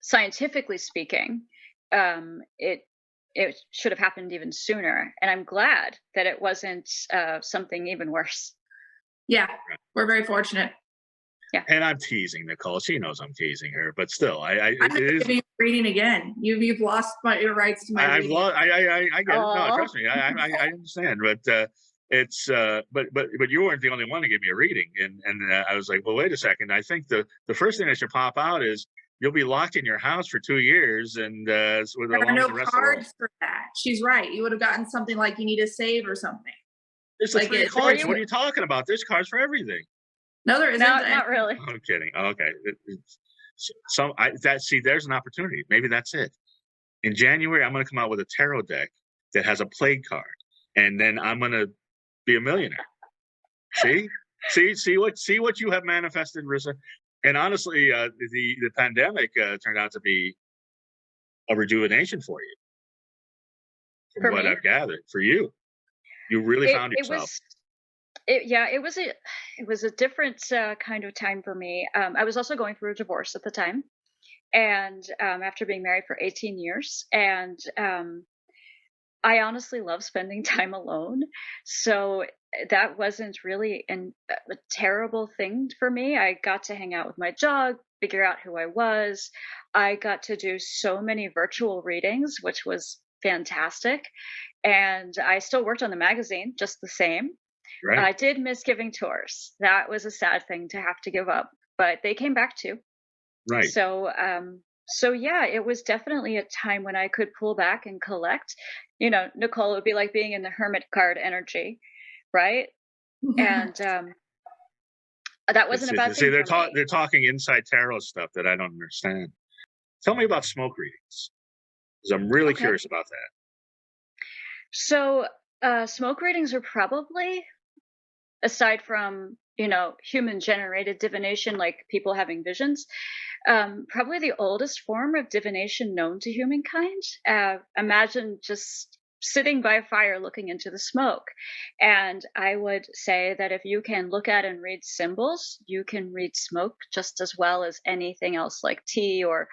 scientifically speaking, it should have happened even sooner. And I'm glad that it wasn't something even worse. Yeah, we're very fortunate. Yeah. And I'm teasing Nicole. She knows I'm teasing her, but still, I'm it not is. giving you reading again. You've lost your rights to my I've reading. lost. I get it. No, Aw. trust me. I understand. But it's. But you weren't the only one to give me a reading, and I was like, well, wait a second. I think the first thing that should pop out is you'll be locked in your house for 2 years, and with There are along with no the rest of the world. cards for that. She's right. You would have gotten something like you need to save or something. There's the Like three it- cards. you- What are you talking about? There's cards for everything. No, there isn't. No, not really. I'm kidding. Okay. There's an opportunity. Maybe that's it. In January, I'm going to come out with a tarot deck that has a plague card, and then I'm going to be a millionaire. See what you have manifested, Rissa. And honestly, the pandemic turned out to be a rejuvenation for you, from For what me? I've gathered. For you, you really found yourself. It was a different kind of time for me. I was also going through a divorce at the time, and after being married for 18 years, and I honestly love spending time alone. So that wasn't really a terrible thing for me. I got to hang out with my dog, figure out who I was. I got to do so many virtual readings, which was fantastic. And I still worked on the magazine just the same. Right. I did miss giving tours. That was a sad thing to have to give up, but they came back too. Right. So yeah, it was definitely a time when I could pull back and collect. You know, Nicole, it would be like being in the hermit card energy, right? And that wasn't a bad See, thing for me. they're talking inside tarot stuff that I don't understand. Tell me about smoke readings, because I'm really Okay. curious about that. So smoke readings are probably, aside from, you know, human generated divination, like people having visions, probably the oldest form of divination known to humankind. Imagine just sitting by a fire looking into the smoke. And I would say that if you can look at and read symbols, you can read smoke just as well as anything else like tea or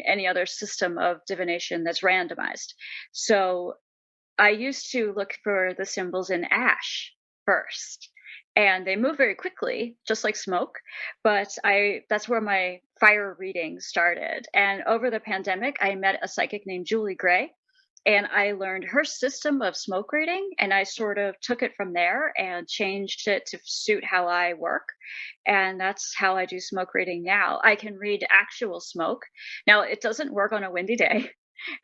any other system of divination that's randomized. So I used to look for the symbols in ash first. And they move very quickly, just like smoke. But that's where my fire reading started. And over the pandemic, I met a psychic named Julie Gray. And I learned her system of smoke reading. And I sort of took it from there and changed it to suit how I work. And that's how I do smoke reading now. I can read actual smoke. Now, it doesn't work on a windy day,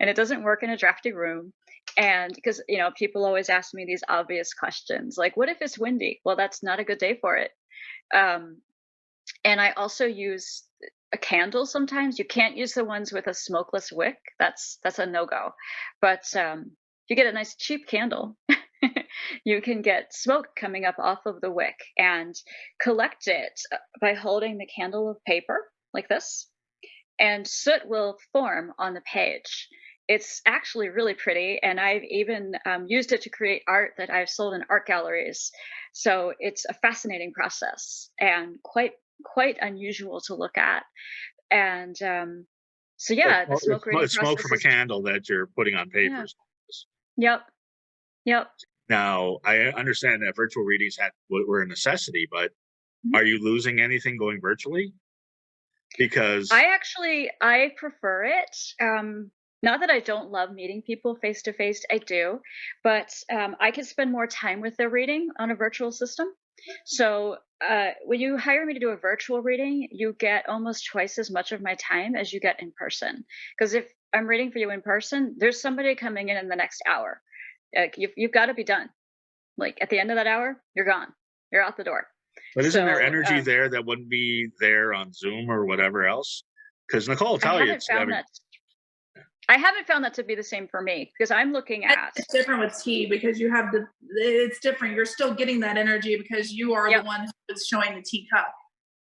and it doesn't work in a drafty room. And because, you know, people always ask me these obvious questions, like, what if it's windy? Well, that's not a good day for it. And I also use a candle sometimes. You can't use the ones with a smokeless wick. That's a no-go. But if you get a nice cheap candle, you can get smoke coming up off of the wick and collect it by holding the candle of paper like this. And soot will form on the page. It's actually really pretty, and I've even used it to create art that I've sold in art galleries. So it's a fascinating process and quite unusual to look at. And so yeah, the smoke reading It's smoke from a candle that you're putting on papers. Yep. Now, I understand that virtual readings were a necessity, but are you losing anything going virtually? Because I prefer it. Not that I don't love meeting people face to face, I do, but I can spend more time with their reading on a virtual system. So when you hire me to do a virtual reading, you get almost twice as much of my time as you get in person. Because if I'm reading for you in person, there's somebody coming in the next hour. You've got to be done. Like at the end of that hour, you're gone. You're out the door. But isn't there So energy there that wouldn't be there on Zoom or whatever else? Because Nicole will I tell you haven't found that. I haven't found that to be the same for me because I'm looking at. It's different with tea because you have it's different. You're still getting that energy because you are the one who's showing the teacup.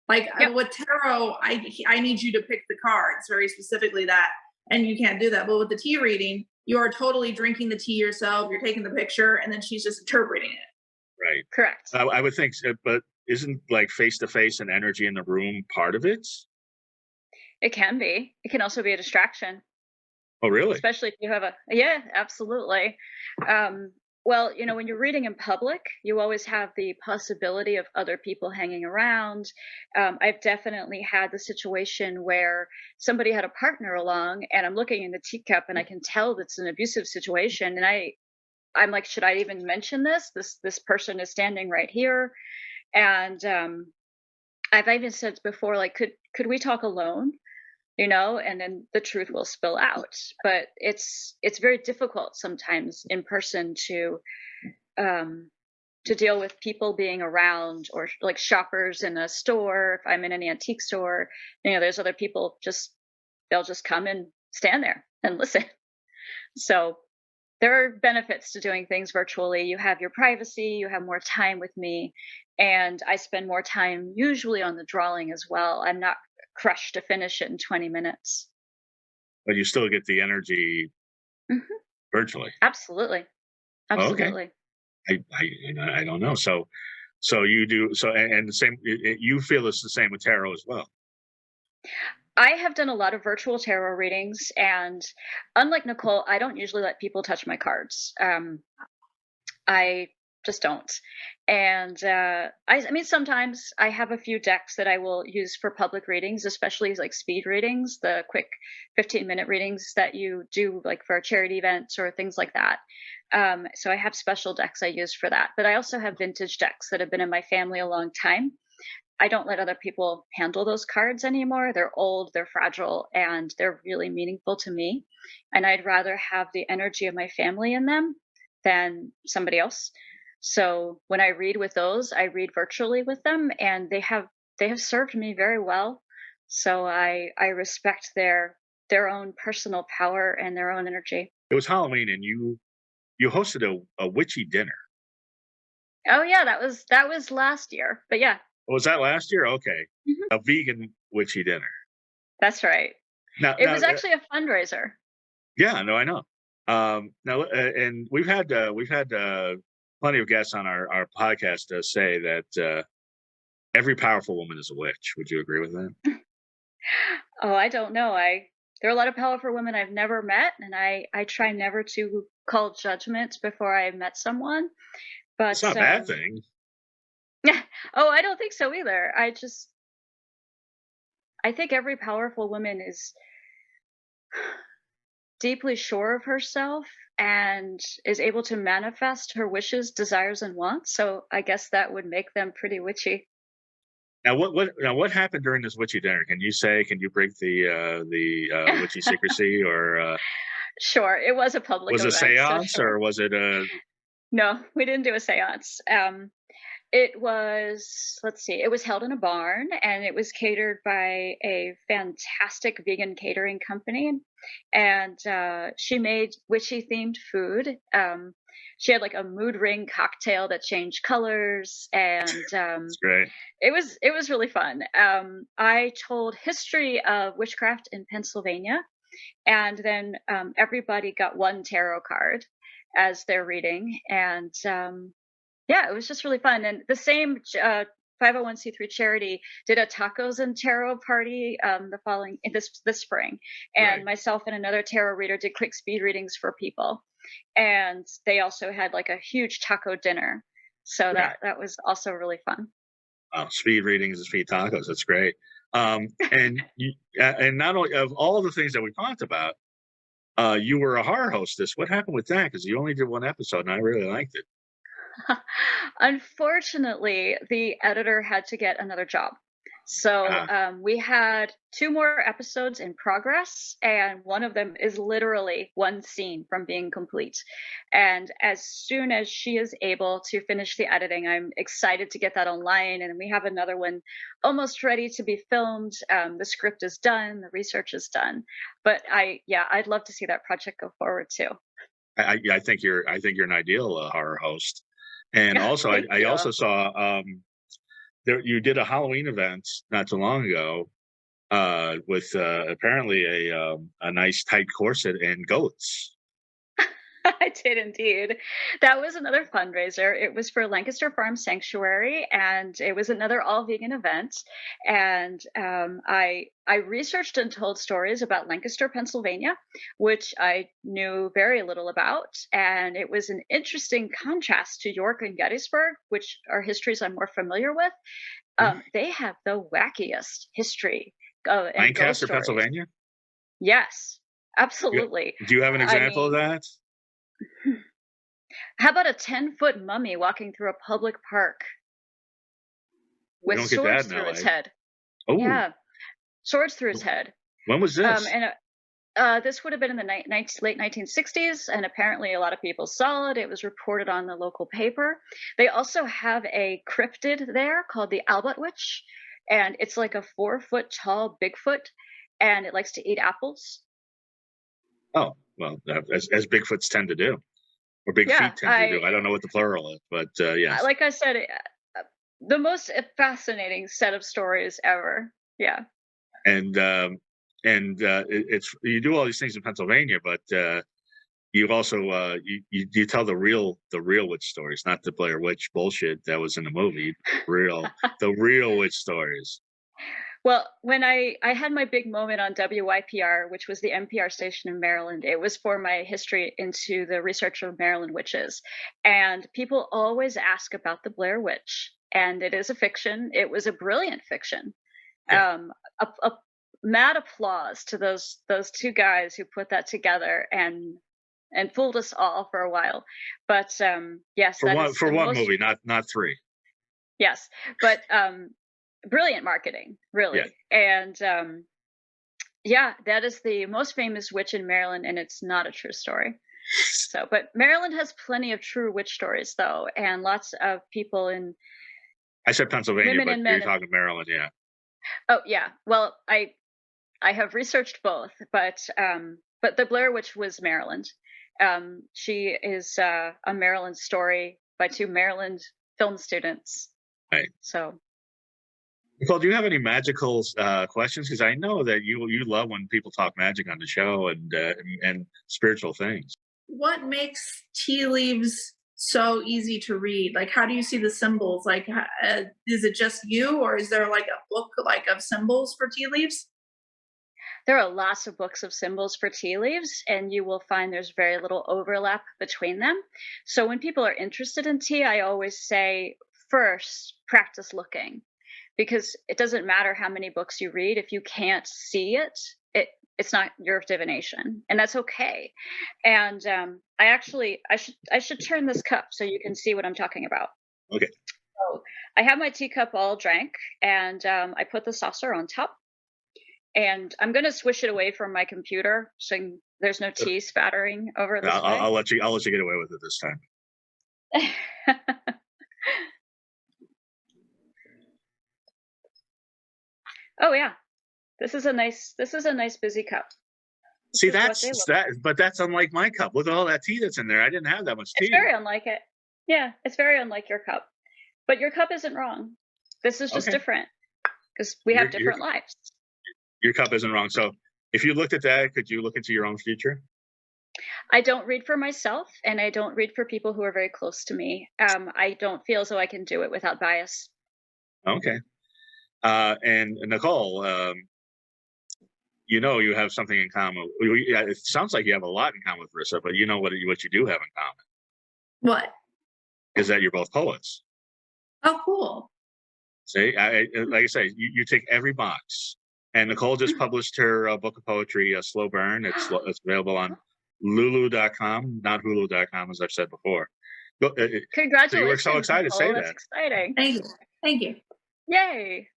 Like with tarot, I need you to pick the cards, very specifically that, and you can't do that. But with the tea reading, you are totally drinking the tea yourself. You're taking the picture, and then she's just interpreting it. Right. Correct. I would think so, but isn't like face-to-face and energy in the room part of it? It can be. It can also be a distraction. Oh, really? Especially if you have absolutely. Well, when you're reading in public, you always have the possibility of other people hanging around. I've definitely had the situation where somebody had a partner along and I'm looking in the teacup and I can tell it's an abusive situation. And I'm like, should I even mention this? This person is standing right here. And I've even said before, like, could we talk alone? And then the truth will spill out. But it's very difficult sometimes in person to deal with people being around or like shoppers in a store. If I'm in an antique store, there's other people they'll just come and stand there and listen. So there are benefits to doing things virtually. You have your privacy, you have more time with me, and I spend more time usually on the drawing as well. I'm not crushed to finish it in 20 minutes. But you still get the energy virtually. Absolutely. Absolutely. Okay. I don't know. So you do and the same. You feel it's the same with tarot as well. I have done a lot of virtual tarot readings, and unlike Nicole, I don't usually let people touch my cards. I just don't. And I mean, sometimes I have a few decks that I will use for public readings, especially like speed readings, the quick 15-minute readings that you do like for charity events or things like that. So I have special decks I use for that. But I also have vintage decks that have been in my family a long time. I don't let other people handle those cards anymore. They're old, they're fragile, and they're really meaningful to me. And I'd rather have the energy of my family in them than somebody else. So when I read with those, I read virtually with them, and they have served me very well. So I respect their own personal power and their own energy. It was Halloween, and you hosted a witchy dinner. Oh yeah, that was last year. But yeah. Was that last year? Okay. A vegan witchy dinner. That's right. It was actually a fundraiser. Yeah, no, I know. Now, and we've had plenty of guests on our podcast say that every powerful woman is a witch. Would you agree with that? Oh, I don't know. There are a lot of powerful women I've never met, and I try never to call judgment before I've met someone. But it's not a bad thing. Oh, I don't think so either. I think every powerful woman is deeply sure of herself and is able to manifest her wishes, desires, and wants. So I guess that would make them pretty witchy. Now, what happened during this witchy dinner? Can you break the witchy secrecy or? Sure, it was a public event. Was it a seance or was it a? No, we didn't do a seance. It was, let's see, it was held in a barn, and it was catered by a fantastic vegan catering company. And she made witchy themed food. She had like a mood ring cocktail that changed colors, and That's great. It was really fun. I told history of witchcraft in Pennsylvania, and then everybody got one tarot card as their reading, and yeah, it was just really fun. And the same 501c3 charity did a tacos and tarot party this spring, and myself and another tarot reader did quick speed readings for people, and they also had like a huge taco dinner. So that was also really fun. Speed readings and speed tacos. That's great. And not only of all the things that we talked about, you were a horror hostess. What happened with that? Because you only did one episode, and I really liked it. Unfortunately, the editor had to get another job. So Ah, we had 2 more episodes in progress, and one of them is literally one scene from being complete. And as soon as she is able to finish the editing, I'm excited to get that online. And we have another one almost ready to be filmed. The script is done, the research is done. But yeah, I'd love to see that project go forward too. I think you're an ideal horror host. And also, Thank I you. also saw there you did a Halloween event not too long ago with apparently a nice tight corset and goats. I did indeed. That was another fundraiser. It was for Lancaster Farm Sanctuary, and it was another all vegan event. And I researched and told stories about Lancaster, Pennsylvania, which I knew very little about. And it was an interesting contrast to York and Gettysburg, which are histories I'm more familiar with. Hmm? They have the wackiest history and ghost Lancaster, stories. Pennsylvania. Yes, You, absolutely. do you have an I example of mean, that? how about a 10-foot mummy walking through a public park We with don't get that swords in through his LA. head? Oh, Yeah, swords through his head. when was this? And this would have been in the late 1960s, and apparently a lot of people saw it. It was reported on the local paper. They also have a cryptid there called the Albert Witch, and it's like a 4-foot tall Bigfoot, and it likes to eat apples. Oh, well, as Bigfoots tend to do, or big Yeah, feet tend to do. I don't know what the plural is, but yes. like I said, the most fascinating set of stories ever. Yeah. And it's you do all these things in Pennsylvania, but you also you tell the real witch stories, not the Blair Witch bullshit that was in the movie. The real witch stories. Well, when I had my big moment on WYPR, which was the NPR station in Maryland, it was for my history into the research of Maryland witches. And people always ask about the Blair Witch. And it is a fiction. It was a brilliant fiction. Yeah. A mad applause to those 2 guys who put that together and fooled us all for a while. But yes, that is For the one most, movie, not three. yes. But brilliant marketing, Yeah. really. And yeah, that is the most famous witch in Maryland, and it's not a true story. So, but Maryland has plenty of true witch stories, though, and lots of people in I said Pennsylvania, women but and you're men. talking Maryland, yeah. Oh yeah, well, I have researched both, but the Blair Witch was Maryland. She is a Maryland story by 2 Maryland film students. Right. So Nicole, do you have any magical questions? Because I know that you love when people talk magic on the show and spiritual things. What makes tea leaves so easy to read? Like, how do you see the symbols? Like, is it just you, or is there like a book like of symbols for tea leaves? there are lots of books of symbols for tea leaves, and you will find there's very little overlap between them. So when people are interested in tea, I always say first practice looking, because it doesn't matter how many books you read if you can't see it. It's not your divination, and that's okay. And I should turn this cup so you can see what I'm talking about. Okay. So I have my teacup all drank, and I put the saucer on top, and I'm going to swish it away from my computer so there's no tea spattering over this way. I'll let you get away with it this time. Oh yeah, this is a nice busy cup. This See, is what they look like. but that's unlike my cup. Look at all that tea that's in there. I didn't have that much tea. It's very unlike it. Yeah, it's very unlike your cup. But your cup isn't wrong. This is just Okay. different because we have different lives. Your cup isn't wrong. So if you looked at that, could you look into your own future? I don't read for myself, and I don't read for people who are very close to me. I don't feel as though I can do it without bias. Okay. And Nicole, you know you have something in common. Yeah, it sounds like you have a lot in common with Rissa, but you know what you do have in common What? is that you're both poets. Oh, cool. See, like I say, you tick every box. And Nicole just published her book of poetry, Slow Burn. It's available on Lulu.com, not Hulu.com, as I've said before. Congratulations! So you were so excited to say Nicole. that. That's exciting. Thank you. Yay!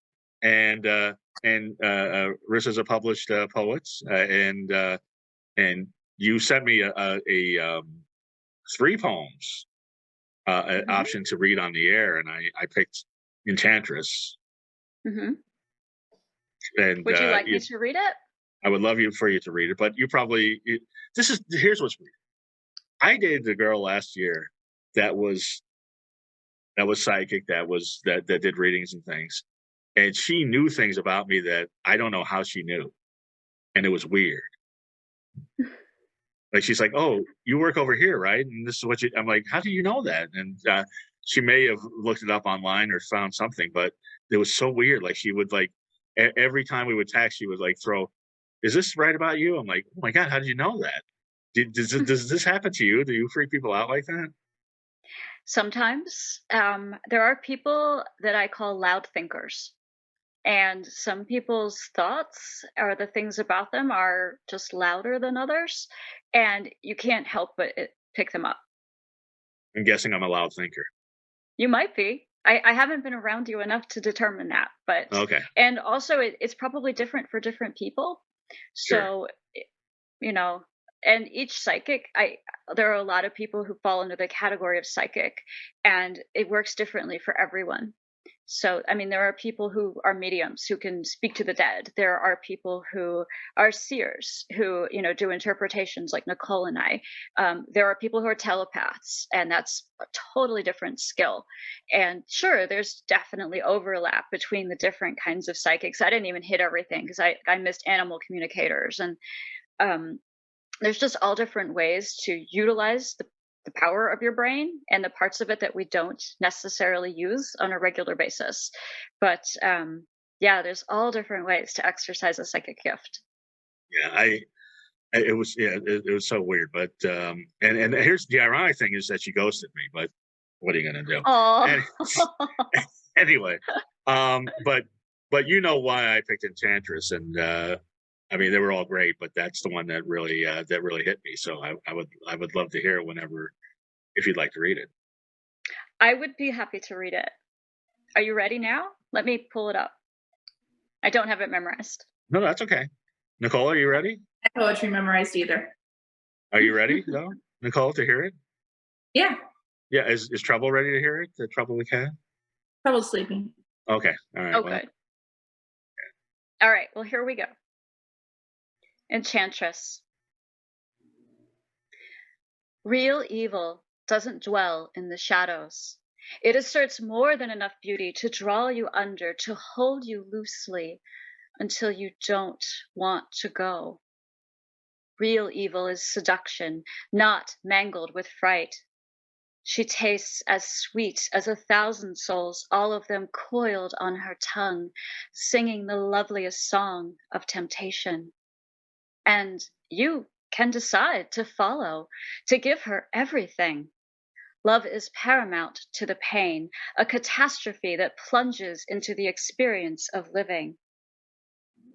And Rissa is a published poet, and you sent me a 3 poems option to read on the air, and I picked Enchantress. Mm-hmm. And would you like me to read it? I would love for you to read it, but you probably here's what's weird. I dated a girl last year that was psychic, that did readings and things, and she knew things about me that I don't know how she knew, and it was weird. Like, she's like, "Oh, you work over here, right? And this is what you." I'm like, "How do you know that?" And she may have looked it up online or found something, but it was so weird. Like, she would every time we would text, she would throw, "Is this right about you?" I'm like, "Oh my God, how did you know that? Does this happen to you? Do you freak people out like that?" Sometimes there are people that I call loud thinkers. And some people's thoughts or the things about them are just louder than others. And you can't help but pick them up. I'm guessing I'm a loud thinker. You might be. I haven't been around you enough to determine that. But okay. And also, it's probably different for different people. So, sure. And each psychic, there are a lot of people who fall under the category of psychic, and it works differently for everyone. So, I mean, there are people who are mediums who can speak to the dead. There are people who are seers who, do interpretations like Nicole and I. There are people who are telepaths, and that's a totally different skill. And sure, there's definitely overlap between the different kinds of psychics. I didn't even hit everything because I missed animal communicators. And there's just all different ways to utilize the power of your brain and the parts of it that we don't necessarily use on a regular basis. But there's all different ways to exercise a psychic gift. Yeah, it was so weird. But and here's the ironic thing is that she ghosted me. But what are you gonna do? Oh. Anyway, but you know why I picked Enchantress, and I mean, they were all great, but that's the one that really hit me. So I would love to hear it whenever, if you'd like to read it. I would be happy to read it. Are you ready now? Let me pull it up. I don't have it memorized. No, that's okay. Nicole, are you ready? I have poetry memorized either. Are you ready, though, Nicole, to hear it? Yeah. Yeah, is Trouble ready to hear it? The Trouble the Cat? Trouble's sleeping. Okay, all right. Oh, good. All right, well, here we go. Enchantress. Real evil doesn't dwell in the shadows. It asserts more than enough beauty to draw you under, to hold you loosely until you don't want to go. Real evil is seduction, not mangled with fright. She tastes as sweet as 1,000 souls, all of them coiled on her tongue, singing the loveliest song of temptation. And you can decide to follow, to give her everything. Love is paramount to the pain, a catastrophe that plunges into the experience of living.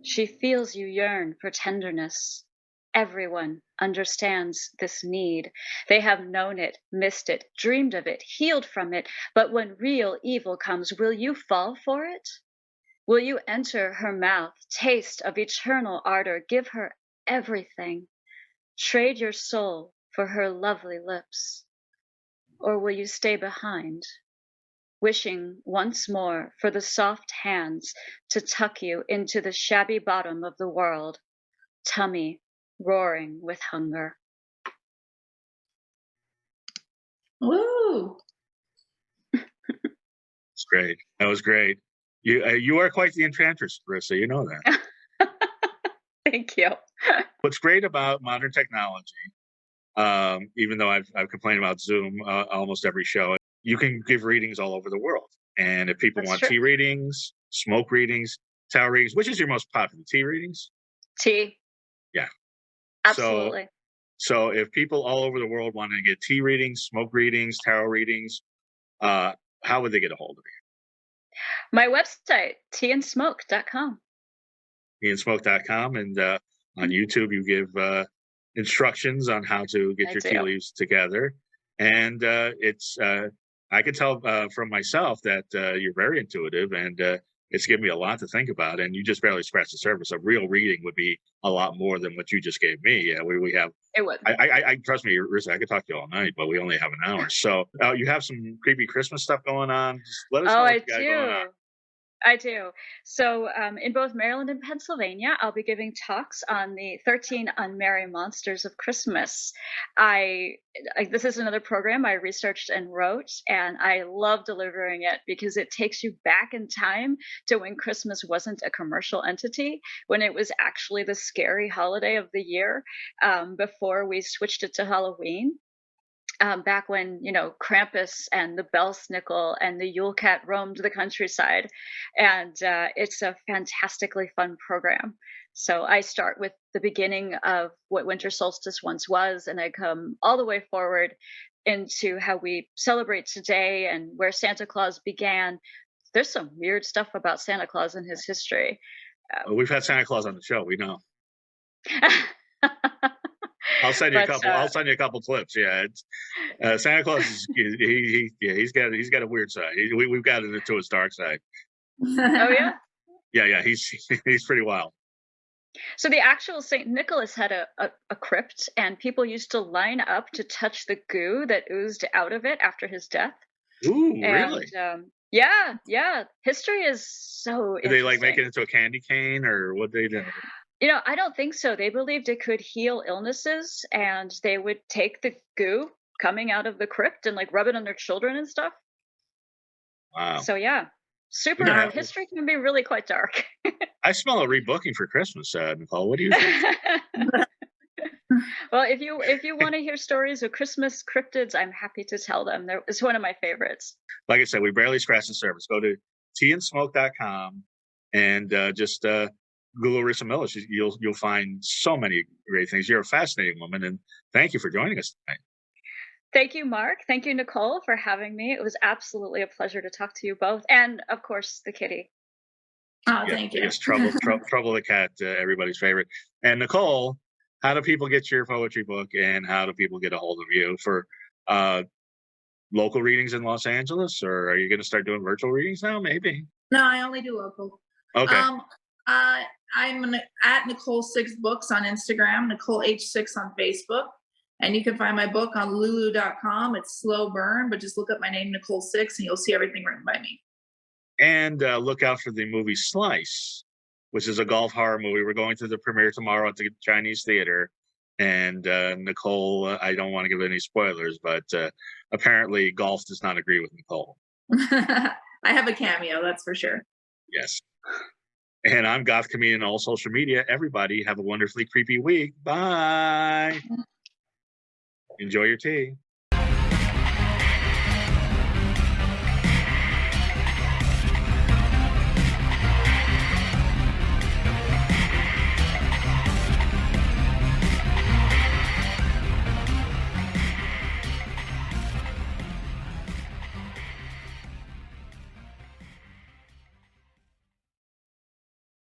She feels you yearn for tenderness. Everyone understands this need. They have known it, missed it, dreamed of it, healed from it. But when real evil comes, will you fall for it? Will you enter her mouth, taste of eternal ardor, give her everything, trade your soul for her lovely lips? Or will you stay behind, wishing once more for the soft hands to tuck you into the shabby bottom of the world, tummy roaring with hunger? Woo! It's great. That was great. You are quite the enchantress, Rissa. You know that. Thank you. What's great about modern technology, even though I've complained about Zoom almost every show, you can give readings all over the world. And if people want tea readings, smoke readings, tarot readings, which is your most popular? Tea readings? Tea. Yeah. Absolutely. So if people all over the world want to get tea readings, smoke readings, tarot readings, how would they get a hold of you? My website, teandsmoke.com. Teandsmoke.com, and on YouTube you give instructions on how to get your tea leaves together. and it's I can tell from myself that you're very intuitive, and it's given me a lot to think about. And you just barely scratched the surface. A real reading would be a lot more than what you just gave me. Yeah, we have. It would. I trust me, Rissa, I could talk to you all night, but we only have an hour. So you have some creepy Christmas stuff going on. Just let us know what you got going on. I do. So, in both Maryland and Pennsylvania, I'll be giving talks on the 13 Unmerry Monsters of Christmas. This is another program I researched and wrote, and I love delivering it because it takes you back in time to when Christmas wasn't a commercial entity, when it was actually the scary holiday of the year, before we switched it to Halloween. Back when, Krampus and the Belsnickel and the Yule Cat roamed the countryside. And it's a fantastically fun program. So I start with the beginning of what winter solstice once was, and I come all the way forward into how we celebrate today and where Santa Claus began. There's some weird stuff about Santa Claus and his history. Well, we've had Santa Claus on the show. We know. I'll send you a couple. I'll send you a couple clips. Yeah, it's Santa Claus. He's got a weird side. We've got it into his dark side. Oh yeah. Yeah. He's pretty wild. So the actual Saint Nicholas had a crypt, and people used to line up to touch the goo that oozed out of it after his death. Ooh, really? Yeah. History is so. Did they make it into a candy cane, or what they do? I don't think so. They believed it could heal illnesses, and they would take the goo coming out of the crypt and rub it on their children and stuff. Wow. So yeah, history can be really quite dark. I smell a rebooking for Christmas, Nicole. What do you think? Well, if you want to hear stories of Christmas cryptids, I'm happy to tell them. It's one of my favorites. Like I said, we barely scratched the surface. Go to teandsmoke.com and just Google Rissa Miller. You'll find so many great things. You're a fascinating woman, and thank you for joining us tonight. Thank you, Mark. Thank you, Nicole, for having me. It was absolutely a pleasure to talk to you both, and of course, the kitty. Oh, thank you. Yes, Trouble the cat, everybody's favorite. And Nicole, how do people get your poetry book, and how do people get a hold of you for local readings in Los Angeles, or are you going to start doing virtual readings now? Maybe. No, I only do local. Okay. I'm at Nicole 6 Books on Instagram, Nicole H6 on Facebook, and you can find my book on lulu.com. It's slow burn, but just look up my name, Nicole 6, and you'll see everything written by me. And look out for the movie Slice, which is a golf horror movie. We're going to the premiere tomorrow at the Chinese Theater. And Nicole, I don't want to give any spoilers, but apparently golf does not agree with Nicole. I have a cameo, that's for sure. Yes. And I'm Goth Comedian on all social media. Everybody have a wonderfully creepy week. Bye. Enjoy your tea.